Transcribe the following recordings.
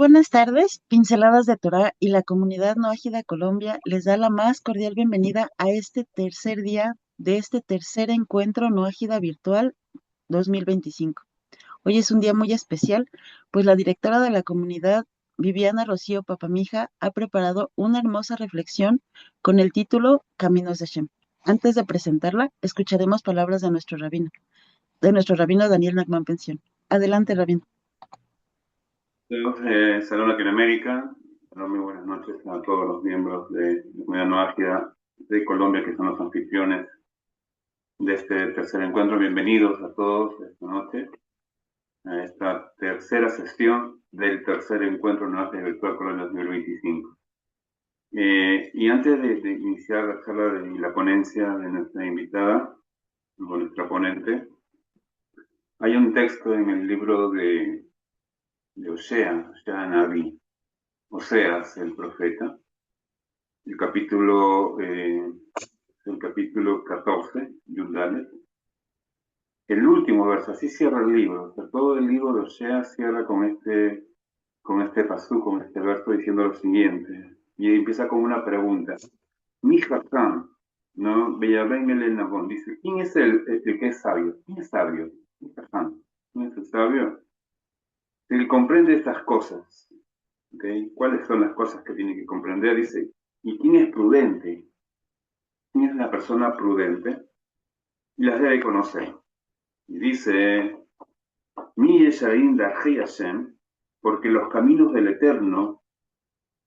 buenas tardes, Pinceladas de Torá y la comunidad Noágida Colombia les da la más cordial bienvenida a este tercer día de este tercer encuentro Noágida Virtual 2025. Hoy es un día muy especial, pues la directora de la comunidad, Viviana Rocío Papamija, ha preparado una hermosa reflexión con el título Caminos de Shem. Antes de presentarla, escucharemos palabras de nuestro rabino Daniel Nachman Pensión. Adelante, rabino. Salud Latinoamérica. Hola, muy buenas noches a todos los miembros de la comunidad no ágida de Colombia, que son los anfitriones de este tercer encuentro. Bienvenidos a todos esta noche a esta tercera sesión del tercer encuentro no ágida virtual Colombia 2025. Y antes de iniciar la charla y la ponencia de nuestra invitada, o nuestra ponente, hay un texto en el libro de Osea Naví, Oseas, el profeta, el capítulo 14, Yudales, el último verso, así cierra el libro. O sea, todo el libro de Oseas cierra con este pasú, con este verso, diciendo lo siguiente. Y empieza con una pregunta. Mi Hakam, ¿no? Bellaben el Nabón, dice, ¿quién es el que es sabio? ¿Quién es sabio? Mi Hakam. ¿Quién es el sabio? Él comprende estas cosas. ¿Okay? ¿Cuáles son las cosas que tiene que comprender? Dice, ¿y quién es prudente? ¿Quién es la persona prudente? Y las debe conocer. Y dice, Mi Yesharim Darjei Hashem, porque los caminos del Eterno,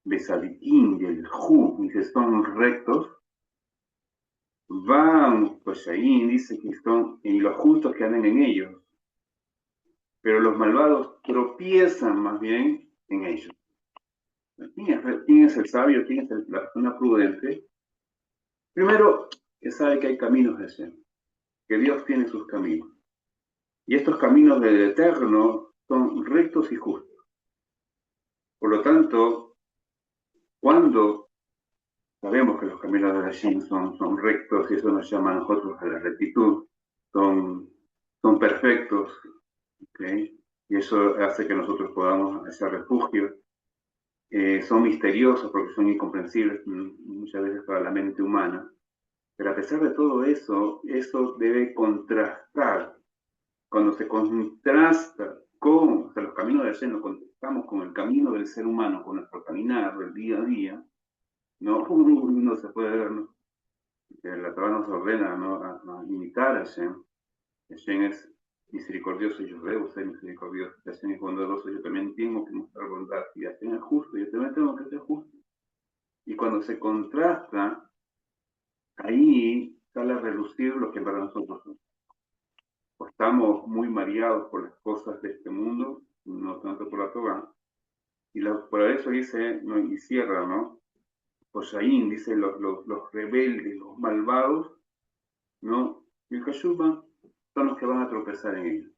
Besadikim y el Ju, dice, son rectos, van, pues ahí dice que son, y los justos que andan en ellos, pero los malvados tropiezan más bien en ellos. ¿Quién es el sabio? ¿Quién es la persona prudente? Primero, que sabe que hay caminos de Hashem, que Dios tiene sus caminos. Y estos caminos del Eterno son rectos y justos. Por lo tanto, cuando sabemos que los caminos de Hashem son rectos y eso nos llama a nosotros a la rectitud, son perfectos, ¿okay? Y eso hace que nosotros podamos hacer refugio. Son misteriosos porque son incomprensibles muchas veces para la mente humana. Pero a pesar de todo eso, eso debe contrastar. Cuando se contrasta con, o sea, los caminos de Hashem, lo contrastamos con el camino del ser humano, con nuestro caminar del día a día, no se puede ver, ¿no? Que la Torah nos ordena, ¿no? a imitar a Hashem. Hashem es misericordioso y yo debo ser misericordioso. Hashem es bondadoso, yo también tengo que mostrar bondad. Y Hashem es justo, yo también tengo que ser justo. Y cuando se contrasta, ahí sale a relucir lo que para nosotros somos. O estamos muy mareados por las cosas de este mundo, no tanto por la Torah. Y por eso dice, ¿no? Y cierra, ¿no? Hoshaín, dice los rebeldes, los malvados, ¿no? Y el Kashuba son los que van a tropezar en ellos.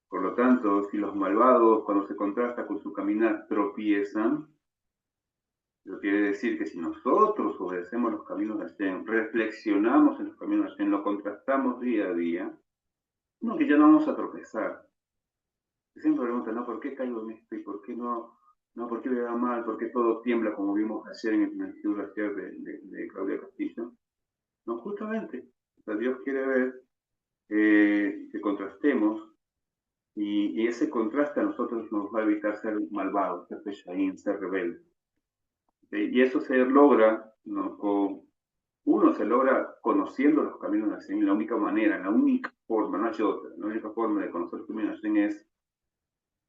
Por lo tanto, si los malvados, cuando se contrasta con su caminar, tropiezan, eso quiere decir que si nosotros obedecemos los caminos de Hashem, reflexionamos en los caminos de Hashem, lo contrastamos día a día, no, que ya no vamos a tropezar. Siempre preguntan, ¿no? ¿Por qué caigo en esto? ¿Y por qué no? ¿No? ¿Por qué me va mal? ¿Por qué todo tiembla como vimos ayer en el estudio ayer de Claudia Castillo? No, justamente, o sea, Dios quiere ver que contrastemos y ese contraste a nosotros nos va a evitar ser malvados, ser peshaín, ser rebeldes. Y eso se logra, ¿no? Uno se logra conociendo los caminos de Hashem, la única manera, la única forma, no hay otra, la única forma de conocer los caminos de Hashem es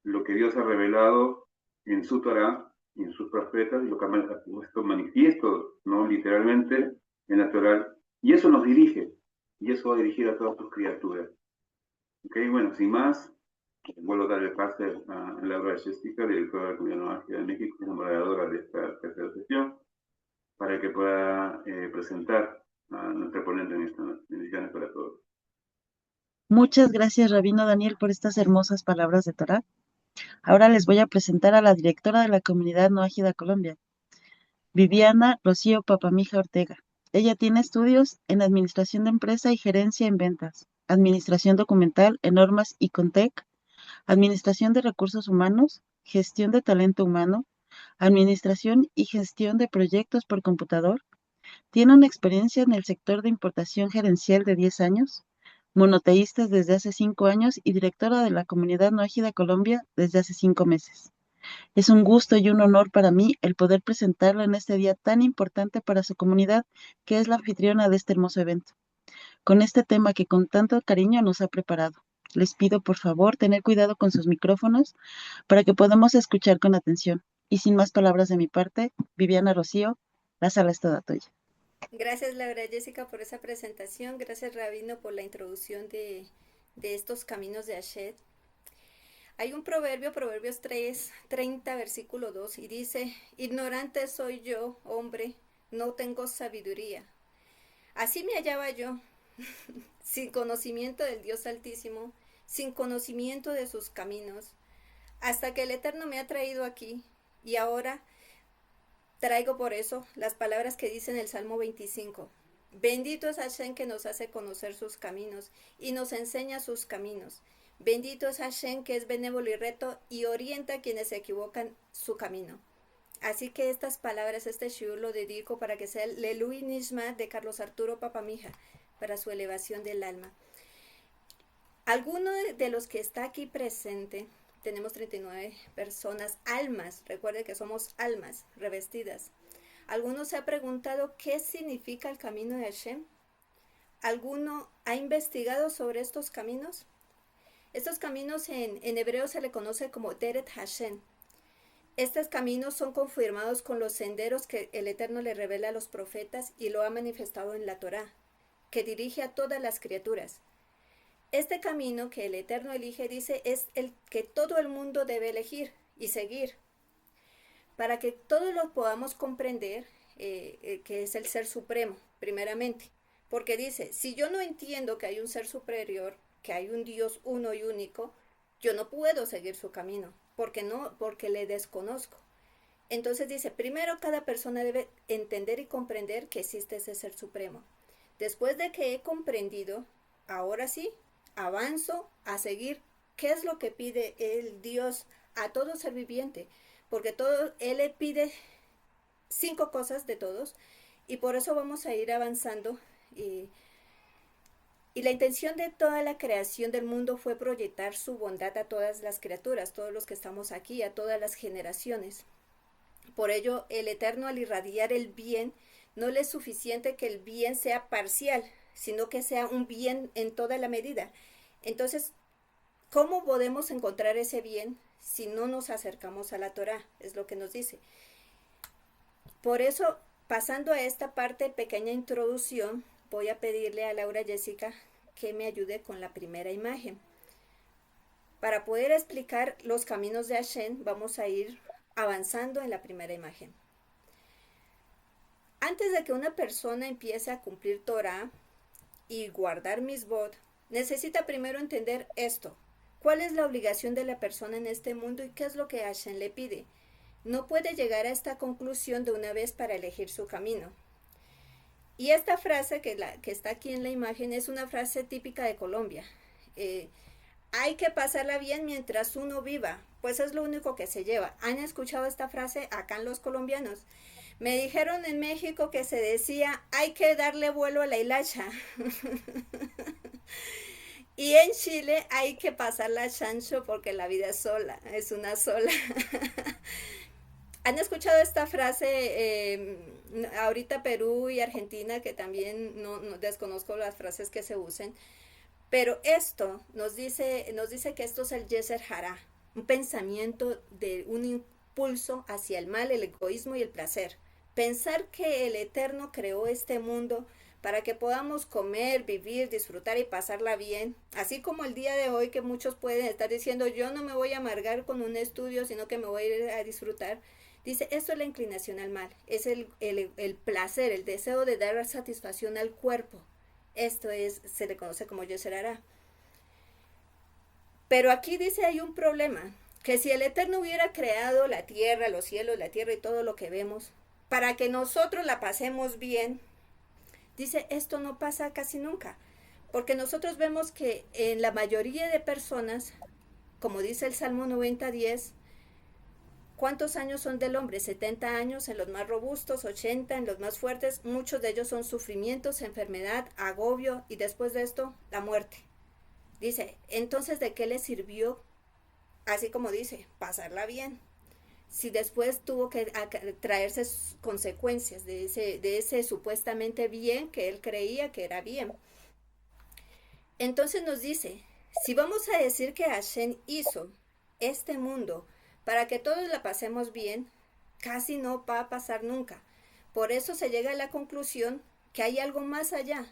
lo que Dios ha revelado en su Torah y en sus profetas, y lo que ha puesto manifiesto, ¿no? Literalmente, en la Torah, y eso nos dirige, y eso va a dirigir a todas sus criaturas. Ok, bueno, sin más, vuelvo a darle pase a Laura Jessica, directora de la Comunidad Noágida de México, que es la moderadora de esta tercera sesión, para que pueda presentar a nuestra ponente en esta noche. Bendiciones para todos. Muchas gracias, rabino Daniel, por estas hermosas palabras de Torá. Ahora les voy a presentar a la directora de la comunidad Noágida Colombia, Viviana Rocío Papamija Ortega. Ella tiene estudios en Administración de Empresa y Gerencia en Ventas, Administración Documental en Normas y Contec, Administración de Recursos Humanos, gestión de talento humano, administración y gestión de proyectos por computador. Tiene una experiencia en el sector de importación gerencial de 10 años, monoteístas desde hace 5 años y directora de la Comunidad No Égida Colombia desde hace 5 meses. Es un gusto y un honor para mí el poder presentarla en este día tan importante para su comunidad, que es la anfitriona de este hermoso evento, con este tema que con tanto cariño nos ha preparado. Les pido por favor tener cuidado con sus micrófonos para que podamos escuchar con atención. Y sin más palabras de mi parte, Viviana Rocío, la sala es toda tuya. Gracias Laura Jessica por esa presentación, gracias Rabino por la introducción de estos caminos de Hashed. Hay un proverbio, Proverbios 3, 30, versículo 2, y dice, ignorante soy yo, hombre, no tengo sabiduría. Así me hallaba yo, sin conocimiento del Dios Altísimo, sin conocimiento de sus caminos, hasta que el Eterno me ha traído aquí, y ahora traigo por eso las palabras que dice en el Salmo 25. Bendito es Hashem que nos hace conocer sus caminos y nos enseña sus caminos. Bendito es Hashem que es benévolo y recto y orienta a quienes se equivocan su camino. Así que estas palabras, este shiur lo dedico para que sea el Lelui Nishma de Carlos Arturo Papamija, para su elevación del alma. Alguno de los que está aquí presente, tenemos 39 personas, almas, recuerde que somos almas revestidas. ¿Alguno se ha preguntado qué significa el camino de Hashem? ¿Alguno ha investigado sobre estos caminos? Estos caminos en hebreo se le conoce como Deret Hashem. Estos caminos son confirmados con los senderos que el Eterno le revela a los profetas y lo ha manifestado en la Torá, que dirige a todas las criaturas. Este camino que el Eterno elige, dice, es el que todo el mundo debe elegir y seguir, para que todos lo podamos comprender, que es el Ser Supremo, primeramente. Porque dice, si yo no entiendo que hay un Ser Superior, que hay un Dios uno y único, yo no puedo seguir su camino, porque le desconozco. Entonces dice, primero cada persona debe entender y comprender que existe ese Ser Supremo. Después de que he comprendido, ahora sí, avanzo a seguir qué es lo que pide el Dios a todo ser viviente, porque Él le pide 5 cosas de todos, y por eso vamos a ir avanzando. Y la intención de toda la creación del mundo fue proyectar su bondad a todas las criaturas, todos los que estamos aquí, a todas las generaciones. Por ello, el Eterno, al irradiar el bien, no le es suficiente que el bien sea parcial, sino que sea un bien en toda la medida. Entonces, ¿cómo podemos encontrar ese bien si no nos acercamos a la Torá? Es lo que nos dice. Por eso, pasando a esta parte, pequeña introducción, voy a pedirle a Laura Jessica que me ayude con la primera imagen. Para poder explicar los caminos de Hashem, vamos a ir avanzando en la primera imagen. Antes de que una persona empiece a cumplir Torah y guardar misbot, necesita primero entender esto. ¿Cuál es la obligación de la persona en este mundo y qué es lo que Hashem le pide? No puede llegar a esta conclusión de una vez para elegir su camino. Y esta frase que está aquí en la imagen es una frase típica de Colombia. Hay que pasarla bien mientras uno viva, pues es lo único que se lleva. ¿Han escuchado esta frase acá en los colombianos? Me dijeron en México que se decía, hay que darle vuelo a la hilacha. Y en Chile hay que pasarla chancho porque la vida es sola, es una sola. ¿Han escuchado esta frase? Ahorita Perú y Argentina, que también no desconozco las frases que se usen, pero esto nos dice que esto es el Yeser Hará, un pensamiento de un impulso hacia el mal, el egoísmo y el placer. Pensar que el Eterno creó este mundo para que podamos comer, vivir, disfrutar y pasarla bien, así como el día de hoy que muchos pueden estar diciendo, yo no me voy a amargar con un estudio, sino que me voy a ir a disfrutar. Dice, esto es la inclinación al mal, es el placer, el deseo de dar satisfacción al cuerpo. Esto se le conoce como Yeser Hará. Pero aquí dice, hay un problema, que si el Eterno hubiera creado la tierra, los cielos, la tierra y todo lo que vemos, para que nosotros la pasemos bien, dice, esto no pasa casi nunca, porque nosotros vemos que en la mayoría de personas, como dice el Salmo 90:10, ¿Cuántos años son del hombre? 70 años en los más robustos, 80 en los más fuertes. Muchos de ellos son sufrimientos, enfermedad, agobio y después de esto, la muerte. Dice, entonces, ¿de qué le sirvió? Así como dice, pasarla bien. Si después tuvo que traerse consecuencias de ese supuestamente bien que él creía que era bien. Entonces nos dice, si vamos a decir que Hashem hizo este mundo para que todos la pasemos bien, casi no va a pasar nunca. Por eso se llega a la conclusión que hay algo más allá.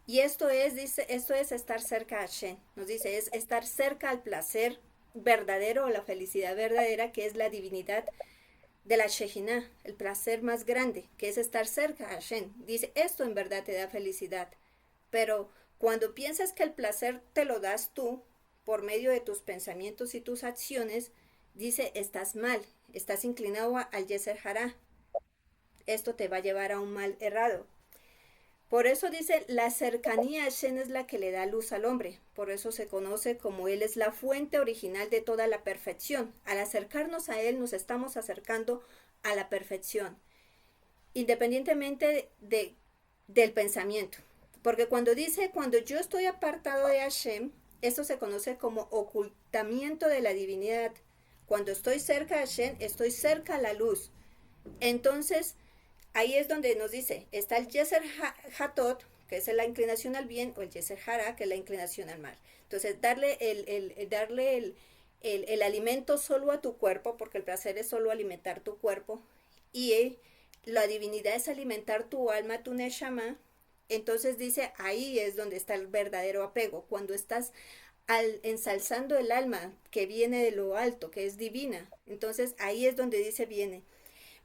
Y esto es, dice, esto es estar cerca a Hashem. Nos dice, es estar cerca al placer verdadero o la felicidad verdadera, que es la divinidad de la Shejinah, el placer más grande, que es estar cerca a Hashem. Dice, esto en verdad te da felicidad. Pero cuando piensas que el placer te lo das tú, por medio de tus pensamientos y tus acciones, dice, estás mal, estás inclinado al Yeser Hará. Esto te va a llevar a un mal errado. Por eso dice, la cercanía a Hashem es la que le da luz al hombre. Por eso se conoce como Él es la fuente original de toda la perfección. Al acercarnos a Él nos estamos acercando a la perfección, independientemente del pensamiento. Porque cuando dice, cuando yo estoy apartado de Hashem, esto se conoce como ocultamiento de la divinidad. Cuando estoy cerca de Hashem, estoy cerca a la luz. Entonces, ahí es donde nos dice, está el Yeser Hatot, que es la inclinación al bien, o el Yeser Hara, que es la inclinación al mal. Entonces, darle el alimento solo a tu cuerpo, porque el placer es solo alimentar tu cuerpo, y la divinidad es alimentar tu alma, tu neshama. Entonces dice, ahí es donde está el verdadero apego, cuando estás ensalzando el alma que viene de lo alto, que es divina. Entonces ahí es donde dice, viene.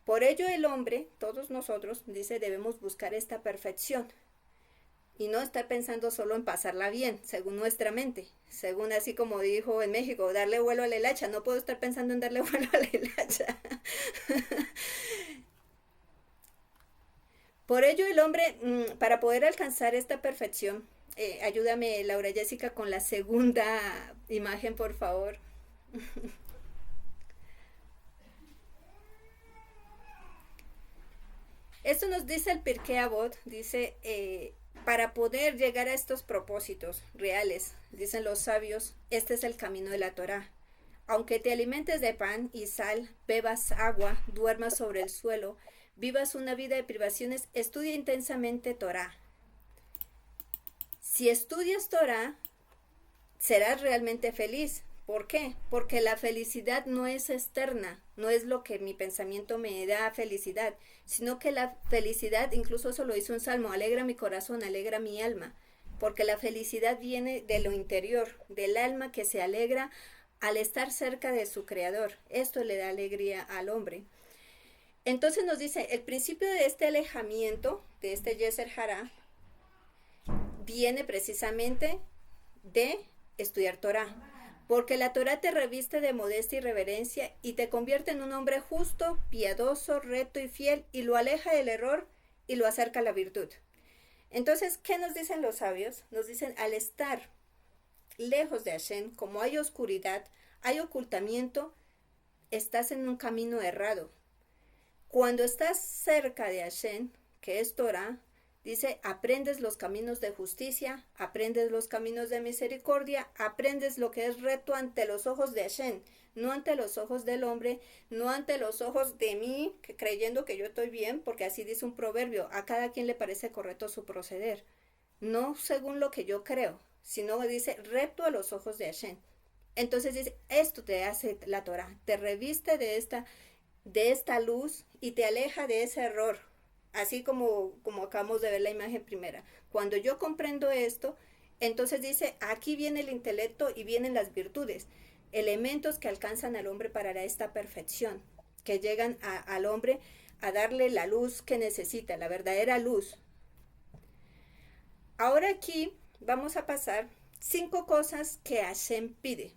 Por ello el hombre, todos nosotros, dice, debemos buscar esta perfección y no estar pensando solo en pasarla bien, según nuestra mente, según así como dijo en México, darle vuelo a la hilacha. No puedo estar pensando en darle vuelo a la hilacha. Por ello el hombre, para poder alcanzar esta perfección, ayúdame Laura Jessica con la segunda imagen, por favor. Esto nos dice el Pirkei Avot, dice, para poder llegar a estos propósitos reales, dicen los sabios, este es el camino de la Torá. Aunque te alimentes de pan y sal, bebas agua, duermas sobre el suelo, vivas una vida de privaciones, estudia intensamente Torá. Si estudias Torá, serás realmente feliz. ¿Por qué? Porque la felicidad no es externa, no es lo que mi pensamiento me da felicidad, sino que la felicidad, incluso eso lo dice un salmo, alegra mi corazón, alegra mi alma, porque la felicidad viene de lo interior, del alma que se alegra al estar cerca de su creador. Esto le da alegría al hombre. Entonces nos dice, el principio de este alejamiento, de este Yeser Hará, viene precisamente de estudiar Torá, porque la Torá te reviste de modestia y reverencia y te convierte en un hombre justo, piadoso, recto y fiel, y lo aleja del error y lo acerca a la virtud. Entonces, ¿qué nos dicen los sabios? Nos dicen, al estar lejos de Hashem, como hay oscuridad, hay ocultamiento, estás en un camino errado. Cuando estás cerca de Hashem, que es Torah, dice, aprendes los caminos de justicia, aprendes los caminos de misericordia, aprendes lo que es recto ante los ojos de Hashem, no ante los ojos del hombre, no ante los ojos de mí, creyendo que yo estoy bien, porque así dice un proverbio, a cada quien le parece correcto su proceder, no según lo que yo creo, sino dice recto a los ojos de Hashem. Entonces dice, esto te hace la Torah, te reviste de esta luz y te aleja de ese error. Así como acabamos de ver la imagen primera. Cuando yo comprendo esto, entonces dice, aquí viene el intelecto y vienen las virtudes, elementos que alcanzan al hombre para esta perfección, que llegan al hombre a darle la luz que necesita, la verdadera luz. Ahora aquí vamos a pasar 5 cosas que Hashem pide.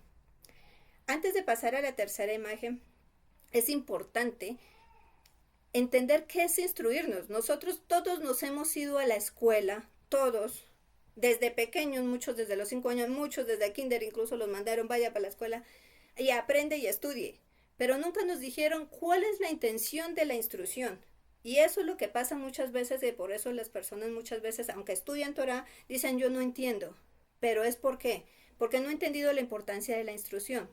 Antes de pasar a la tercera imagen, es importante entender qué es instruirnos. Nosotros todos nos hemos ido a la escuela, todos, desde pequeños, muchos desde los 5 años, muchos desde kinder, incluso los mandaron, vaya para la escuela y aprende y estudie. pero nunca nos dijeron cuál es la intención de la instrucción. Y eso es lo que pasa muchas veces, y por eso las personas muchas veces, aunque estudian Torah, dicen yo no entiendo. Pero es ¿por qué? Porque no he entendido la importancia de la instrucción.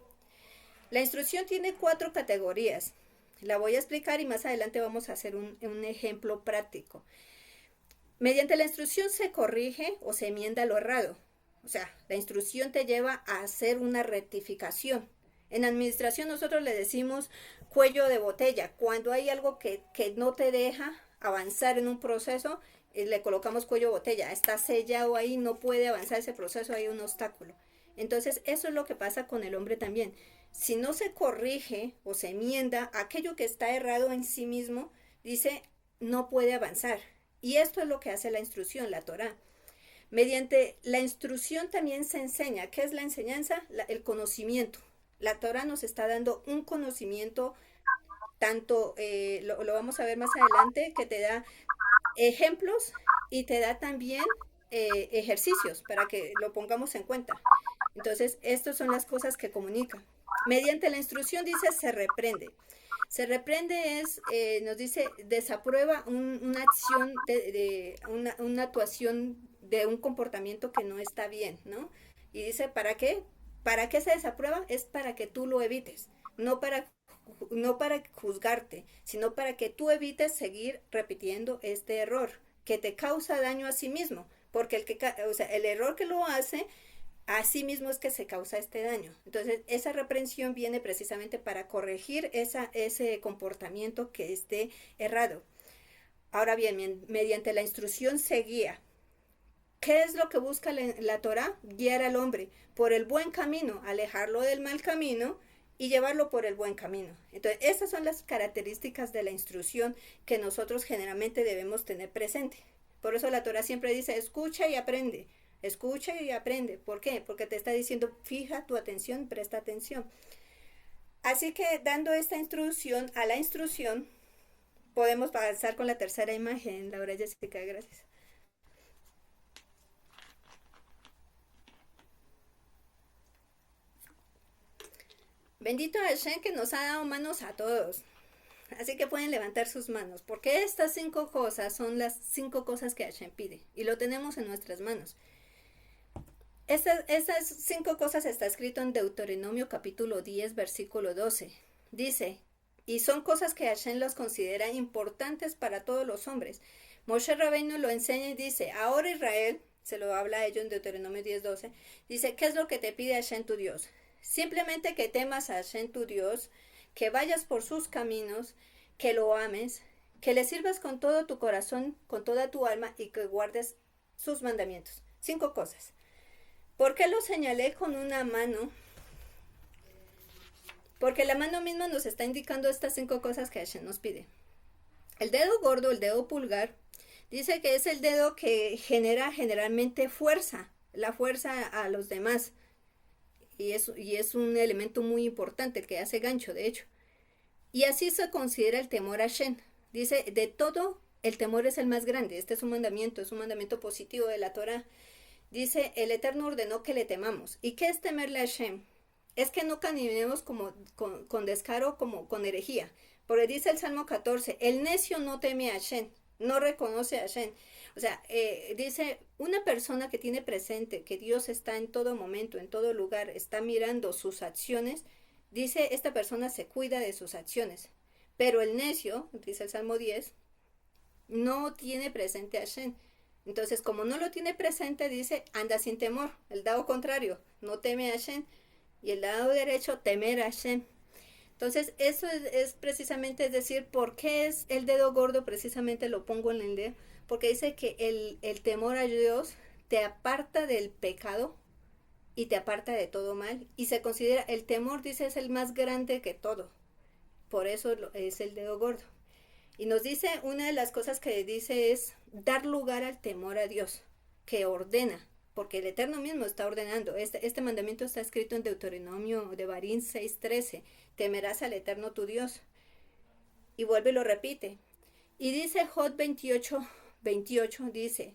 La instrucción tiene 4 categorías. La voy a explicar y más adelante vamos a hacer un ejemplo práctico. Mediante la instrucción se corrige o se enmienda lo errado. O sea, la instrucción te lleva a hacer una rectificación. En administración nosotros le decimos cuello de botella. Cuando hay algo que no te deja avanzar en un proceso, le colocamos cuello de botella. Está sellado ahí, no puede avanzar ese proceso, hay un obstáculo. Entonces, eso es lo que pasa con el hombre también. Si no se corrige o se enmienda aquello que está errado en sí mismo, dice, no puede avanzar. Y esto es lo que hace la instrucción, la Torah. Mediante la instrucción también se enseña. ¿Qué es la enseñanza? El conocimiento. La Torah nos está dando un conocimiento, tanto, lo vamos a ver más adelante, que te da ejemplos y te da también ejercicios para que lo pongamos en cuenta. Entonces, estas son las cosas que comunica. Mediante la instrucción dice se reprende. Se reprende es, nos dice, desaprueba una acción, una actuación de un comportamiento que no está bien, ¿no? Y dice, ¿para qué? ¿Para qué se desaprueba? Es para que tú lo evites, no para juzgarte, sino para que tú evites seguir repitiendo este error que te causa daño a sí mismo, porque el error que lo hace a sí mismo es que se causa este daño. Entonces, esa reprensión viene precisamente para corregir ese comportamiento que esté errado. Ahora bien, mediante la instrucción se guía. ¿Qué es lo que busca la Torah? Guiar al hombre por el buen camino, alejarlo del mal camino y llevarlo por el buen camino. Entonces, estas son las características de la instrucción que nosotros generalmente debemos tener presente. Por eso la Torah siempre dice, escucha y aprende. Escucha y aprende. ¿Por qué? Porque te está diciendo, fija tu atención, presta atención. Así que dando esta instrucción a la instrucción, podemos avanzar con la tercera imagen. Laura Jessica, gracias. Bendito Hashem que nos ha dado manos a todos. Así que pueden levantar sus manos, porque estas 5 cosas son las 5 cosas que Hashem pide, y lo tenemos en nuestras manos. Estas 5 cosas está escrito en Deuteronomio capítulo 10, versículo 12. Dice, y son cosas que Hashem los considera importantes para todos los hombres. Moshe Rabbeinu lo enseña y dice, ahora Israel, se lo habla a ellos en Deuteronomio 10, 12, dice, ¿qué es lo que te pide Hashem tu Dios? Simplemente que temas a Hashem tu Dios, que vayas por sus caminos, que lo ames, que le sirvas con todo tu corazón, con toda tu alma y que guardes sus mandamientos. 5 cosas. ¿Por qué lo señalé con una mano? Porque la mano misma nos está indicando estas 5 cosas que Hashem nos pide. El dedo gordo, el dedo pulgar, dice que es el dedo que genera generalmente fuerza, la fuerza a los demás. Y es un elemento muy importante, el que hace gancho, de hecho. Y así se considera el temor a Hashem. Dice, de todo, el temor es el más grande. Este es un mandamiento positivo de la Torah. Dice, el Eterno ordenó que le temamos. ¿Y qué es temerle a Hashem? Es que no caminemos con descaro, como con herejía. Porque dice el Salmo 14, el necio no teme a Hashem, no reconoce a Hashem. O sea, dice, una persona que tiene presente que Dios está en todo momento, en todo lugar, está mirando sus acciones, dice, esta persona se cuida de sus acciones. Pero el necio, dice el Salmo 10, no tiene presente a Hashem. Entonces, como no lo tiene presente, dice, anda sin temor. El lado contrario, no teme a Hashem. Y el lado derecho, temer a Hashem. Entonces, eso es precisamente, es decir, ¿por qué es el dedo gordo? Precisamente lo pongo en el dedo. Porque dice que el temor a Dios te aparta del pecado y te aparta de todo mal. Y se considera, el temor, dice, es el más grande que todo. Por eso es el dedo gordo. Y nos dice, una de las cosas que dice es dar lugar al temor a Dios, que ordena, porque el Eterno mismo está ordenando. Este mandamiento está escrito en Deuteronomio de Barín 6:13, temerás al Eterno tu Dios. Y vuelve y lo repite. Y dice Job 28, dice,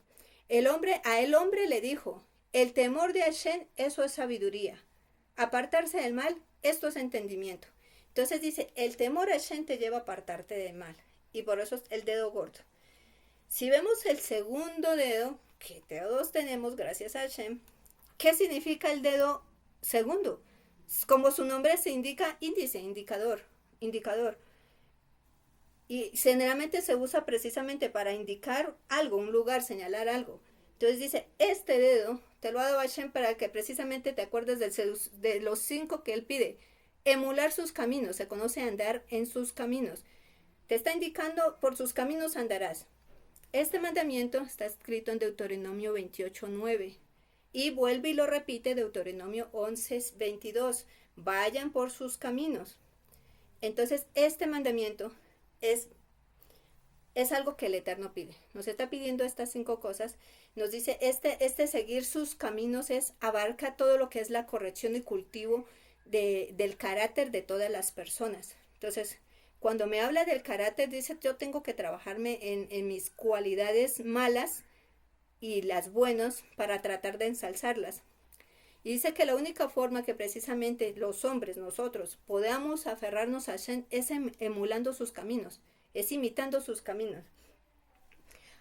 a el hombre le dijo, el temor de Hashem, eso es sabiduría. Apartarse del mal, esto es entendimiento. Entonces dice, el temor a Hashem te lleva a apartarte del mal. Y por eso es el dedo gordo. Si vemos el segundo dedo, que todos tenemos gracias a Hashem, ¿qué significa el dedo segundo? Como su nombre se indica, índice, indicador. Y generalmente se usa precisamente para indicar algo, un lugar, señalar algo. Entonces dice, este dedo te lo ha dado Hashem para que precisamente te acuerdes de los 5 que él pide. Emular sus caminos, se conoce andar en sus caminos. Te está indicando, por sus caminos andarás. Este mandamiento está escrito en Deuteronomio 28:9 y vuelve y lo repite Deuteronomio 11:22. Vayan por sus caminos. Entonces, este mandamiento es algo que el Eterno pide. Nos está pidiendo estas 5 cosas. Nos dice, este seguir sus caminos abarca todo lo que es la corrección y cultivo del carácter de todas las personas. Entonces, cuando me habla del carácter, dice, yo tengo que trabajarme en mis cualidades malas y las buenas para tratar de ensalzarlas. Y dice que la única forma que precisamente los hombres, nosotros, podamos aferrarnos a Hashem es emulando sus caminos, es imitando sus caminos.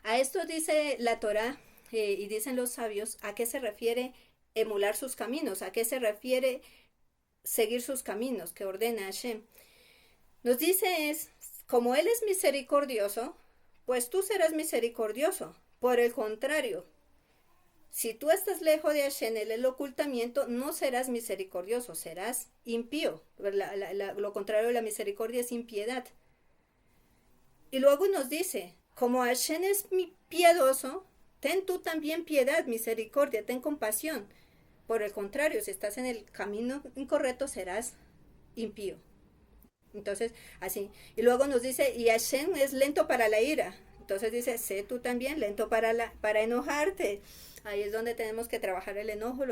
A esto dice la Torá y dicen los sabios, ¿a qué se refiere emular sus caminos? ¿A qué se refiere seguir sus caminos que ordena Hashem? Nos dice como Él es misericordioso, pues tú serás misericordioso. Por el contrario, si tú estás lejos de Hashem, el ocultamiento, no serás misericordioso, serás impío. Lo contrario de la misericordia es impiedad. Y luego nos dice, como Hashem es piadoso, ten tú también piedad, misericordia, ten compasión. Por el contrario, si estás en el camino incorrecto, serás impío. Entonces, así. Y luego nos dice, y Hashem es lento para la ira. Entonces dice, sé tú también lento para enojarte. Ahí es donde tenemos que trabajar el enojo,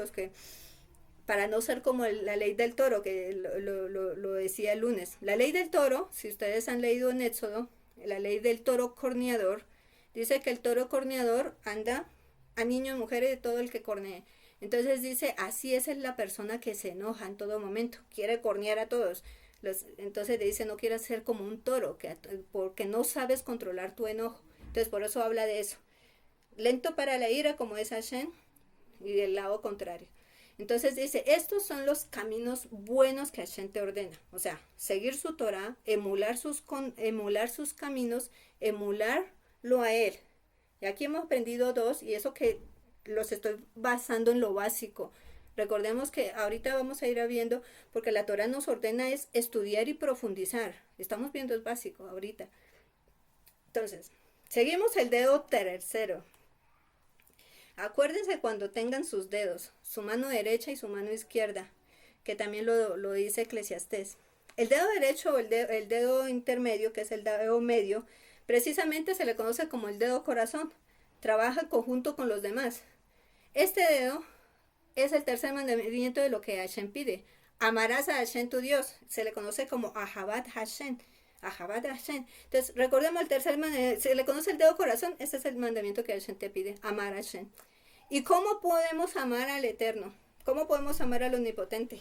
para no ser como la ley del toro, que lo decía el lunes. La ley del toro, si ustedes han leído en Éxodo, la ley del toro corneador, dice que el toro corneador anda a niños, mujeres y de todo el que cornee. Entonces dice, así es la persona que se enoja en todo momento, quiere cornear a todos. Entonces le dice, no quieras ser como un toro, porque no sabes controlar tu enojo. Entonces por eso habla de eso. Lento para la ira, como es Hashem, y del lado contrario. Entonces dice, estos son los caminos buenos que Hashem te ordena. O sea, seguir su Torah, emular sus caminos, emularlo a Él. Y aquí hemos aprendido 2, y eso que los estoy basando en lo básico. Recordemos que ahorita vamos a ir viendo, porque la Torah nos ordena es estudiar y profundizar. Estamos viendo el básico ahorita. Entonces, seguimos el dedo tercero. Acuérdense cuando tengan sus dedos, su mano derecha y su mano izquierda, que también lo dice Eclesiastés. El dedo derecho o el dedo intermedio, que es el dedo medio, precisamente se le conoce como el dedo corazón. Trabaja en conjunto con los demás. Este dedo es el tercer mandamiento de lo que Hashem pide. Amarás a Hashem tu Dios. Se le conoce como Ahabat Hashem. Ahabat Hashem. Entonces, recordemos el tercer mandamiento. Se le conoce el dedo corazón. Este es el mandamiento que Hashem te pide. Amar a Hashem. ¿Y cómo podemos amar al Eterno? ¿Cómo podemos amar al Omnipotente?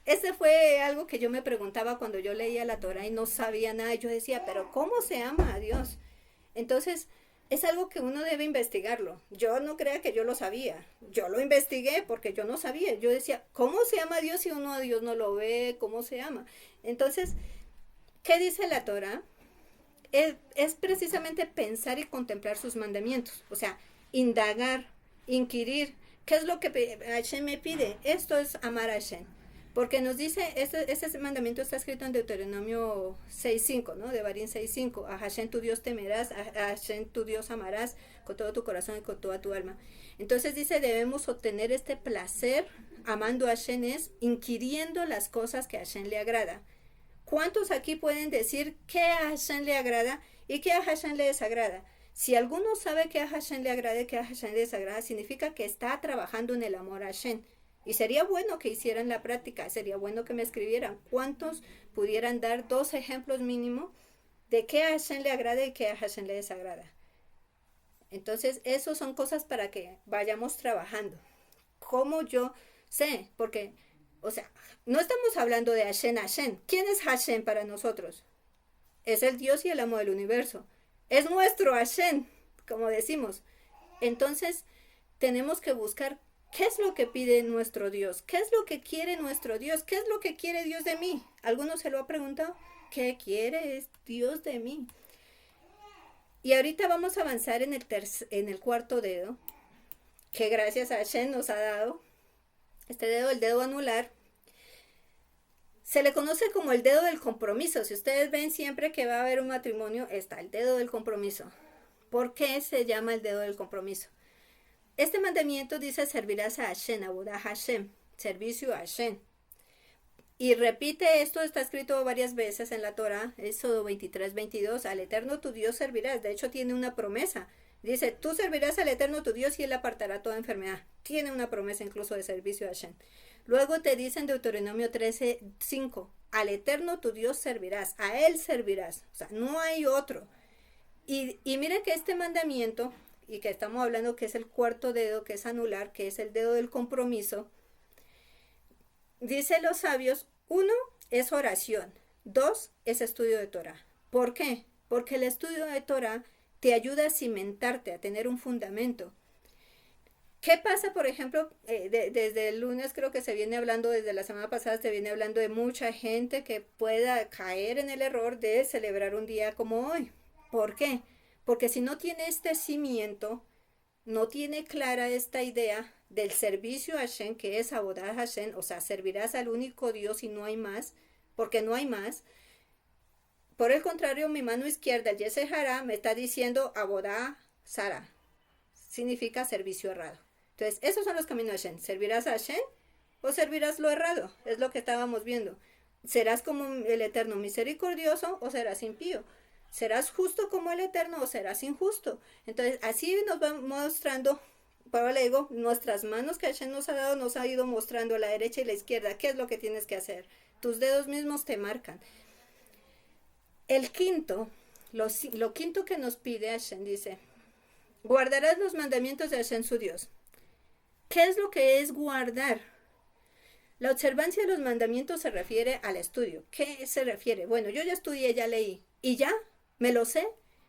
Ese fue algo que yo me preguntaba cuando yo leía la Torah y no sabía nada. Yo decía, pero ¿cómo se ama a Dios? Entonces, es algo que uno debe investigarlo. Yo no crea que yo lo sabía. Yo lo investigué porque yo no sabía. Yo decía, ¿cómo se ama a Dios si uno a Dios no lo ve? ¿Cómo se ama? Entonces, ¿qué dice la Torah? Es precisamente pensar y contemplar sus mandamientos. O sea, indagar, inquirir. ¿Qué es lo que Hashem me pide? Esto es amar a Hashem. Porque nos dice, este mandamiento está escrito en Deuteronomio 6.5, ¿no? Devarim 6.5. A Hashem tu Dios temerás, a Hashem tu Dios amarás con todo tu corazón y con toda tu alma. Entonces dice, debemos obtener este placer amando a Hashem, es inquiriendo las cosas que a Hashem le agrada. ¿Cuántos aquí pueden decir qué a Hashem le agrada y qué a Hashem le desagrada? Si alguno sabe que a Hashem le agrada y que a Hashem le desagrada, significa que está trabajando en el amor a Hashem. Y sería bueno que hicieran la práctica, sería bueno que me escribieran. ¿Cuántos pudieran dar 2 ejemplos mínimo de qué a Hashem le agrada y qué a Hashem le desagrada? Entonces, eso son cosas para que vayamos trabajando. ¿Cómo yo sé? Porque O sea, no estamos hablando de Hashem. ¿Quién es Hashem para nosotros? Es el Dios y el amo del universo. Es nuestro Hashem, como decimos. Entonces, tenemos que buscar qué es lo que pide nuestro Dios, qué es lo que quiere nuestro Dios, qué es lo que quiere Dios de mí. ¿Alguno se lo ha preguntado? ¿Qué quiere Dios de mí? Y ahorita vamos a avanzar en el cuarto dedo, que gracias a Hashem nos ha dado. Este dedo, el dedo anular, se le conoce como el dedo del compromiso. Si ustedes ven siempre que va a haber un matrimonio, está el dedo del compromiso. ¿Por qué se llama el dedo del compromiso? Este mandamiento dice: servirás a Hashem, Abodá Hashem, servicio a Hashem. Y repite esto, está escrito varias veces en la Torah, Éxodo 23:22, al Eterno tu Dios servirás. De hecho, tiene una promesa. Dice: tú servirás al Eterno tu Dios y Él apartará toda enfermedad. Tiene una promesa incluso de servicio a Hashem. Luego te dice en Deuteronomio 13:5, al Eterno tu Dios servirás, a Él servirás. O sea, no hay otro. Y miren que este mandamiento, y que estamos hablando que es el cuarto dedo, que es anular, que es el dedo del compromiso, dice los sabios: 1 es oración, 2 es estudio de Torah. ¿Por qué? Porque el estudio de Torah te ayuda a cimentarte, a tener un fundamento. ¿Qué pasa, por ejemplo, desde el lunes creo que se viene hablando, desde la semana pasada se viene hablando de mucha gente que pueda caer en el error de celebrar un día como hoy? ¿Por qué? Porque si no tiene este cimiento, no tiene clara esta idea del servicio a Hashem, que es Abodá Hashem, o sea, servirás al único Dios y no hay más, porque no hay más. Por el contrario, mi mano izquierda, el Yetzer Hará, me está diciendo Abodá Sara, significa servicio errado. Entonces, esos son los caminos de Hashem. ¿Servirás a Hashem o servirás lo errado? Es lo que estábamos viendo. ¿Serás como el Eterno misericordioso o serás impío? ¿Serás justo como el Eterno o serás injusto? Entonces, así nos va mostrando, Pablo le digo, nuestras manos que Hashem nos ha dado, nos ha ido mostrando a la derecha y la izquierda qué es lo que tienes que hacer. Tus dedos mismos te marcan. El quinto, lo quinto que nos pide Hashem, dice: guardarás los mandamientos de Hashem su Dios. ¿Qué es lo que es guardar? La observancia de los mandamientos se refiere al estudio. ¿Qué se refiere? Bueno, yo ya estudié, ya leí. ¿Y ya? ¿Me lo sé?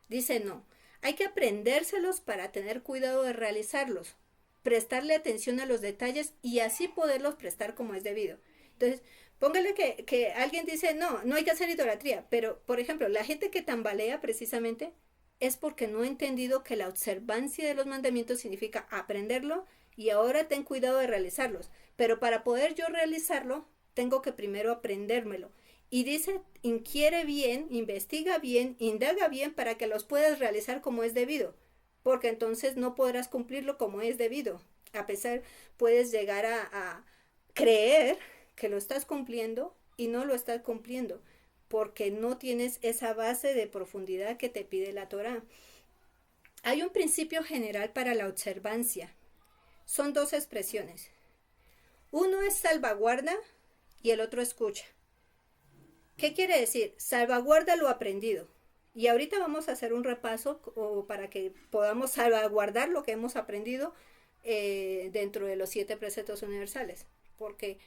Dice: no. Hay que aprendérselos para tener cuidado de realizarlos, prestarle atención a los detalles y así poderlos prestar como es debido. Entonces, póngale que alguien dice: no hay que hacer idolatría. Pero, por ejemplo, la gente que tambalea precisamente es porque no ha entendido que la observancia de los mandamientos significa aprenderlo y ahora ten cuidado de realizarlos. Pero para poder yo realizarlo, tengo que primero aprendérmelo. Y dice: inquiere bien, investiga bien, indaga bien para que los puedas realizar como es debido. Porque entonces no podrás cumplirlo como es debido. A pesar, puedes llegar a creer que lo estás cumpliendo y no lo estás cumpliendo. Porque no tienes esa base de profundidad que te pide la Torah. Hay un principio general para la observancia. Son 2 expresiones. Uno es salvaguarda y el otro escucha. ¿Qué quiere decir? Salvaguarda lo aprendido. Y ahorita vamos a hacer un repaso para que podamos salvaguardar lo que hemos aprendido dentro de los 7 preceptos universales. Porque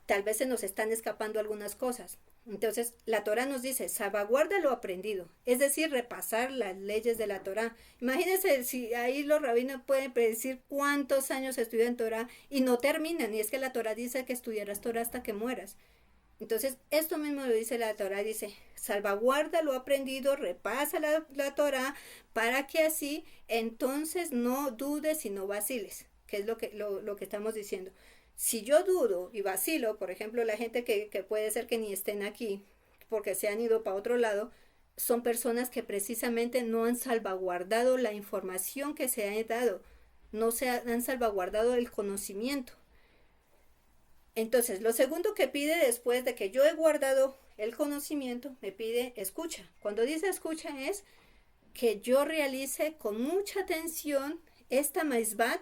tal vez se nos están escapando algunas cosas. Entonces, la Torah nos dice: salvaguarda lo aprendido, es decir, repasar las leyes de la Torah. Imagínense si ahí los rabinos pueden predecir cuántos años estudian Torah y no terminan, y es que la Torah dice que estudiarás Torah hasta que mueras. Entonces, esto mismo lo dice la Torah, dice: salvaguarda lo aprendido, repasa la Torah, para que así entonces no dudes y no vaciles, que es lo que estamos diciendo. Si yo dudo y vacilo, por ejemplo, la gente que puede ser que ni estén aquí porque se han ido para otro lado, son personas que precisamente no han salvaguardado la información que se ha dado, no se han salvaguardado el conocimiento. Entonces, lo segundo que pide después de que yo he guardado el conocimiento, me pide escucha. Cuando dice escucha es que yo realice con mucha atención esta maizbat.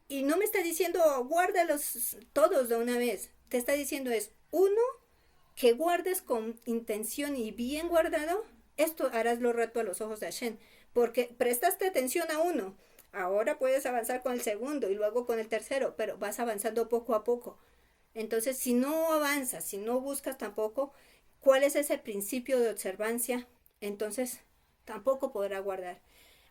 Y no me está diciendo guárdalos todos de una vez. Te está diciendo es: 1, que guardes con intención y bien guardado. Esto harás lo recto a los ojos de Hashem. Porque prestaste atención a 1. Ahora puedes avanzar con el segundo y luego con el tercero. Pero vas avanzando poco a poco. Entonces, si no avanzas, si no buscas tampoco cuál es ese principio de observancia, entonces tampoco podrá guardar.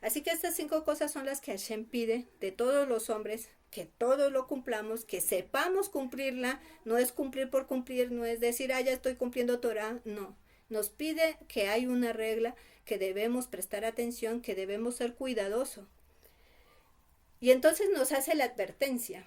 Así que estas 5 cosas son las que Hashem pide de todos los hombres, que todos lo cumplamos, que sepamos cumplirla. No es cumplir por cumplir, no es decir, ya estoy cumpliendo Torah, no. Nos pide que hay una regla, que debemos prestar atención, que debemos ser cuidadosos. Y entonces nos hace la advertencia.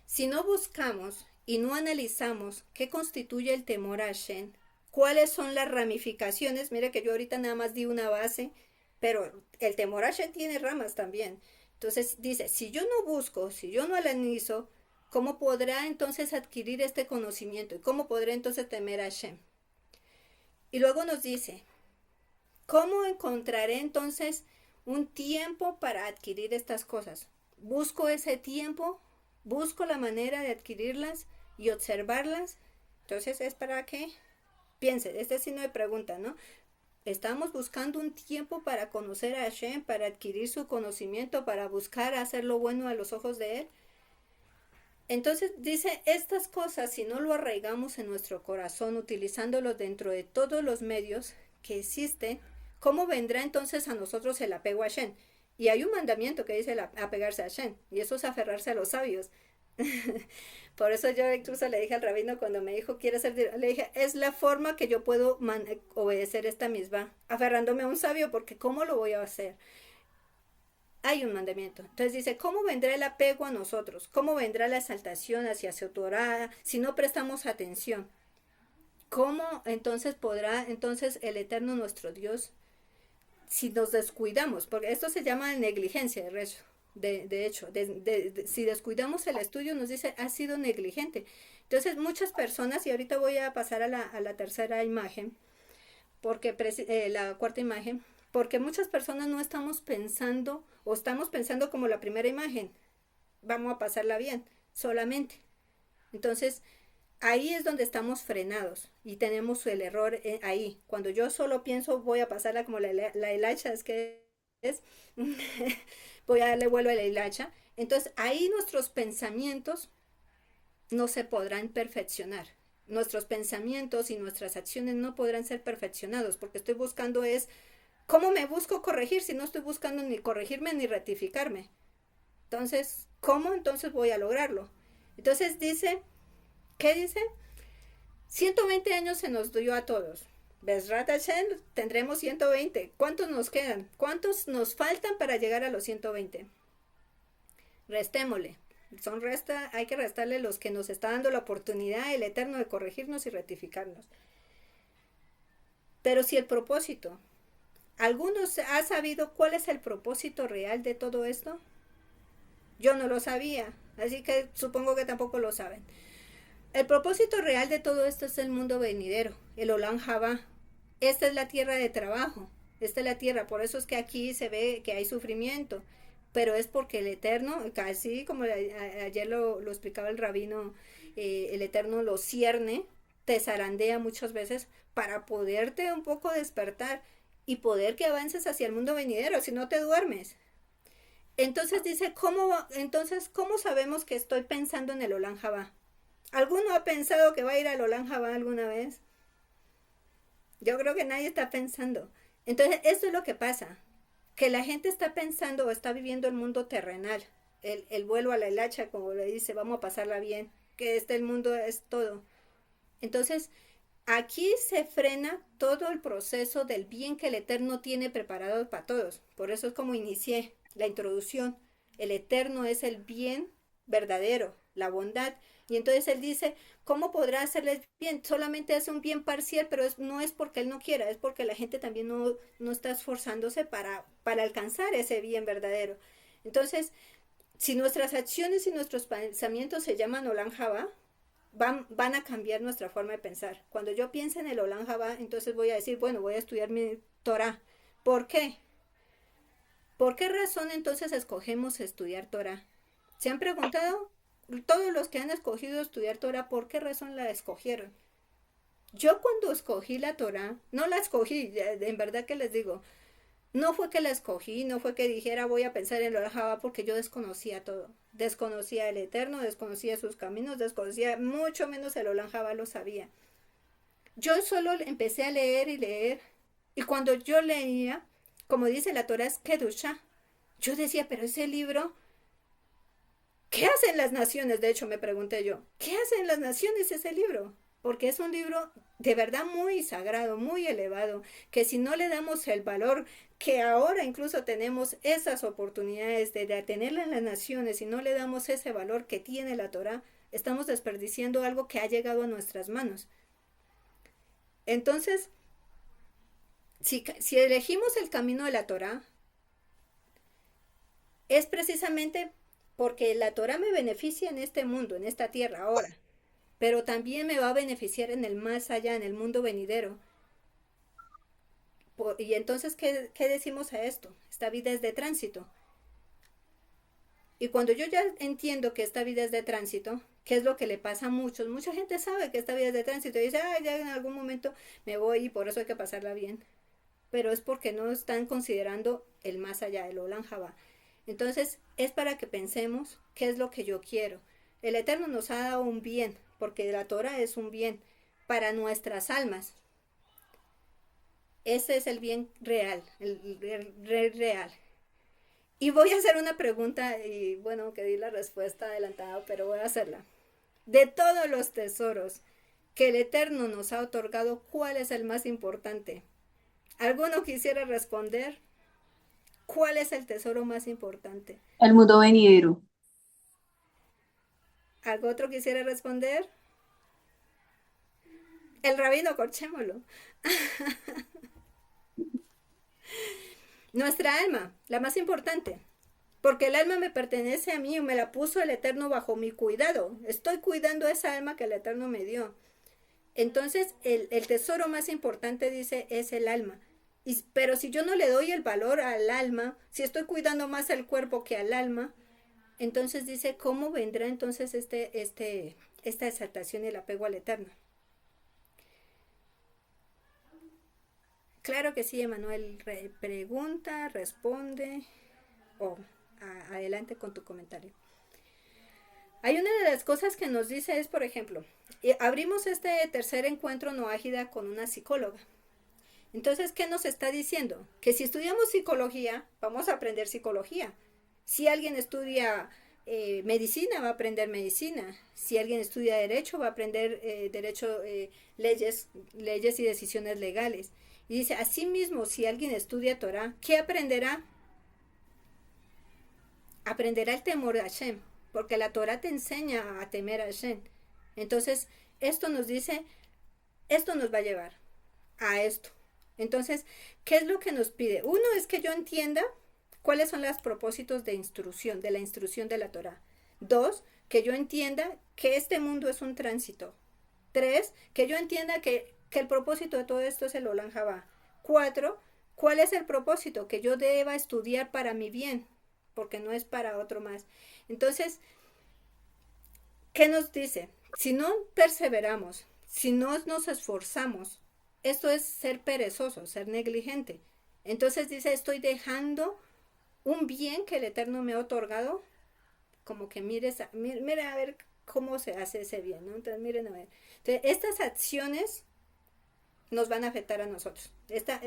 Si no buscamos y no analizamos qué constituye el temor a Hashem, cuáles son las ramificaciones, mire que yo ahorita nada más di una base, pero el temor a Hashem tiene ramas también. Entonces dice, si yo no busco, si yo no analizo, ¿cómo podrá entonces adquirir este conocimiento? ¿Y cómo podrá entonces temer a Hashem? Y luego nos dice, ¿cómo encontraré entonces un tiempo para adquirir estas cosas? Busco ese tiempo, busco la manera de adquirirlas y observarlas. Entonces es para que piense, este signo de pregunta, ¿no? Estamos buscando un tiempo para conocer a Hashem, para adquirir su conocimiento, para buscar hacer lo bueno a los ojos de Él. Entonces dice, estas cosas, si no lo arraigamos en nuestro corazón, utilizándolo dentro de todos los medios que existen, ¿cómo vendrá entonces a nosotros el apego a Hashem? Y hay un mandamiento que dice apegarse a Hashem, y eso es aferrarse a los sabios. Por eso yo incluso le dije al rabino cuando me dijo, ¿quieres ser? Le dije, es la forma que yo puedo obedecer esta misma, aferrándome a un sabio, porque ¿cómo lo voy a hacer? Hay un mandamiento. Entonces dice, ¿cómo vendrá el apego a nosotros? ¿Cómo vendrá la exaltación hacia su Torah si no prestamos atención? ¿Cómo entonces podrá entonces el Eterno nuestro Dios, si nos descuidamos? Porque esto se llama negligencia, de hecho, si descuidamos el estudio, nos dice, ha sido negligente. Entonces muchas personas, y ahorita voy a pasar a la tercera imagen, porque la cuarta imagen, porque muchas personas no estamos pensando, o estamos pensando como la primera imagen, vamos a pasarla bien, solamente. Entonces, ahí es donde estamos frenados y tenemos el error ahí. Cuando yo solo pienso, voy a pasarla como la hilacha, es que es, voy a darle vuelo a la hilacha. Entonces, ahí nuestros pensamientos no se podrán perfeccionar. Nuestros pensamientos y nuestras acciones no podrán ser perfeccionados, porque estoy buscando es, ¿cómo me busco corregir si no estoy buscando ni corregirme ni rectificarme? Entonces, ¿cómo entonces voy a lograrlo? Entonces dice, ¿qué dice? 120 años se nos dio a todos. Besrat Hashem, tendremos 120. ¿Cuántos nos quedan? ¿Cuántos nos faltan para llegar a los 120? Restémosle. Hay que restarle los que nos está dando la oportunidad el Eterno de corregirnos y rectificarnos. Pero si el propósito, ¿algunos ha sabido cuál es el propósito real de todo esto? Yo no lo sabía, así que supongo que tampoco lo saben. El propósito real de todo esto es el mundo venidero, el Olam Jabá. Esta es la tierra de trabajo, esta es la tierra, por eso es que aquí se ve que hay sufrimiento, pero es porque el Eterno, casi como ayer lo explicaba el rabino, el Eterno lo cierne, te zarandea muchas veces para poderte un poco despertar y poder que avances hacia el mundo venidero, si no te duermes. Entonces dice, ¿cómo sabemos que estoy pensando en el Olam Jabá? ¿Alguno ha pensado que va a ir al Olam Jabá alguna vez? Yo creo que nadie está pensando. Entonces, esto es lo que pasa, que la gente está pensando o está viviendo el mundo terrenal, el vuelo a la hilacha, como le dice, vamos a pasarla bien, que el mundo es todo. Entonces, aquí se frena todo el proceso del bien que el Eterno tiene preparado para todos. Por eso es como inicié la introducción. El Eterno es el bien verdadero, la bondad. Y entonces él dice, ¿cómo podrá hacerles bien? Solamente hace un bien parcial, pero no es porque él no quiera, es porque la gente también no está esforzándose para alcanzar ese bien verdadero. Entonces, si nuestras acciones y nuestros pensamientos se llaman Olam Jabá, van a cambiar nuestra forma de pensar. Cuando yo piense en el Olam Jabá, entonces voy a decir, bueno, voy a estudiar mi Torah. ¿Por qué? ¿Por qué razón entonces escogemos estudiar Torah? ¿Se han preguntado? Todos los que han escogido estudiar Torah, ¿por qué razón la escogieron? Yo cuando escogí la Torah, no la escogí, en verdad que les digo, No fue que la escogí, no fue que dijera voy a pensar en Olam Jabá porque yo desconocía todo. Desconocía el Eterno, desconocía sus caminos, desconocía mucho menos el Olam Jabá lo sabía. Yo solo empecé a leer y leer. Y cuando yo leía, como dice la Torah es Kedusha, yo decía, pero ese libro, ¿qué hacen las naciones? De hecho, me pregunté yo, ¿qué hacen las naciones ese libro? Porque es un libro de verdad muy sagrado, muy elevado, que si no le damos el valor que ahora incluso tenemos esas oportunidades de tenerla en las naciones y no le damos ese valor que tiene la Torah, estamos desperdiciando algo que ha llegado a nuestras manos. Entonces, si elegimos el camino de la Torah, es precisamente porque la Torah me beneficia en este mundo, en esta tierra ahora, pero también me va a beneficiar en el más allá, en el mundo venidero. Y entonces, ¿qué decimos a esto? Esta vida es de tránsito. Y cuando yo ya entiendo que esta vida es de tránsito, ¿qué es lo que le pasa a muchos? Mucha gente sabe que esta vida es de tránsito y dice, ya en algún momento me voy y por eso hay que pasarla bien. Pero es porque no están considerando el más allá, el Olam Jabá. Entonces, es para que pensemos qué es lo que yo quiero. El Eterno nos ha dado un bien, porque la Torah es un bien para nuestras almas. Ese es el bien real, el real. Y voy a hacer una pregunta, y bueno, que di la respuesta adelantada, pero voy a hacerla. De todos los tesoros que el Eterno nos ha otorgado, ¿cuál es el más importante? ¿Alguno quisiera responder? ¿Cuál es el tesoro más importante? El mundo venidero. ¿Algo otro quisiera responder? El rabino, corchémoslo. Nuestra alma, la más importante. Porque el alma me pertenece a mí, me la puso el Eterno bajo mi cuidado. Estoy cuidando esa alma que el Eterno me dio. Entonces, el tesoro más importante, dice, es el alma. Pero si yo no le doy el valor al alma, si estoy cuidando más al cuerpo que al alma, entonces dice, ¿cómo vendrá entonces esta exaltación y el apego al Eterno? Claro que sí, Emanuel. Pregunta, responde o adelante con tu comentario. Hay una de las cosas que nos dice es, por ejemplo, abrimos este tercer encuentro no ágida con una psicóloga. Entonces, ¿qué nos está diciendo? Que si estudiamos psicología, vamos a aprender psicología. Si alguien estudia medicina, va a aprender medicina. Si alguien estudia derecho, va a aprender derecho, leyes y decisiones legales. Y dice, asimismo, si alguien estudia Torah, ¿qué aprenderá? Aprenderá el temor a Hashem, porque la Torah te enseña a temer a Hashem. Entonces, esto nos dice, esto nos va a llevar a esto. Entonces, ¿qué es lo que nos pide? Uno es que yo entienda cuáles son los propósitos de instrucción, de la instrucción de la Torah. Dos, que yo entienda que este mundo es un tránsito. Tres, que yo entienda que el propósito de todo esto es el Olam Jabá. Cuatro, ¿cuál es el propósito? Que yo deba estudiar para mi bien, porque no es para otro más. Entonces, ¿qué nos dice? Si no perseveramos, si no nos esforzamos, esto es ser perezoso, ser negligente. Entonces dice, estoy dejando un bien que el Eterno me ha otorgado, como que mire a ver cómo se hace ese bien, ¿no? Entonces, miren a ver. Entonces, estas acciones nos van a afectar a nosotros. Esta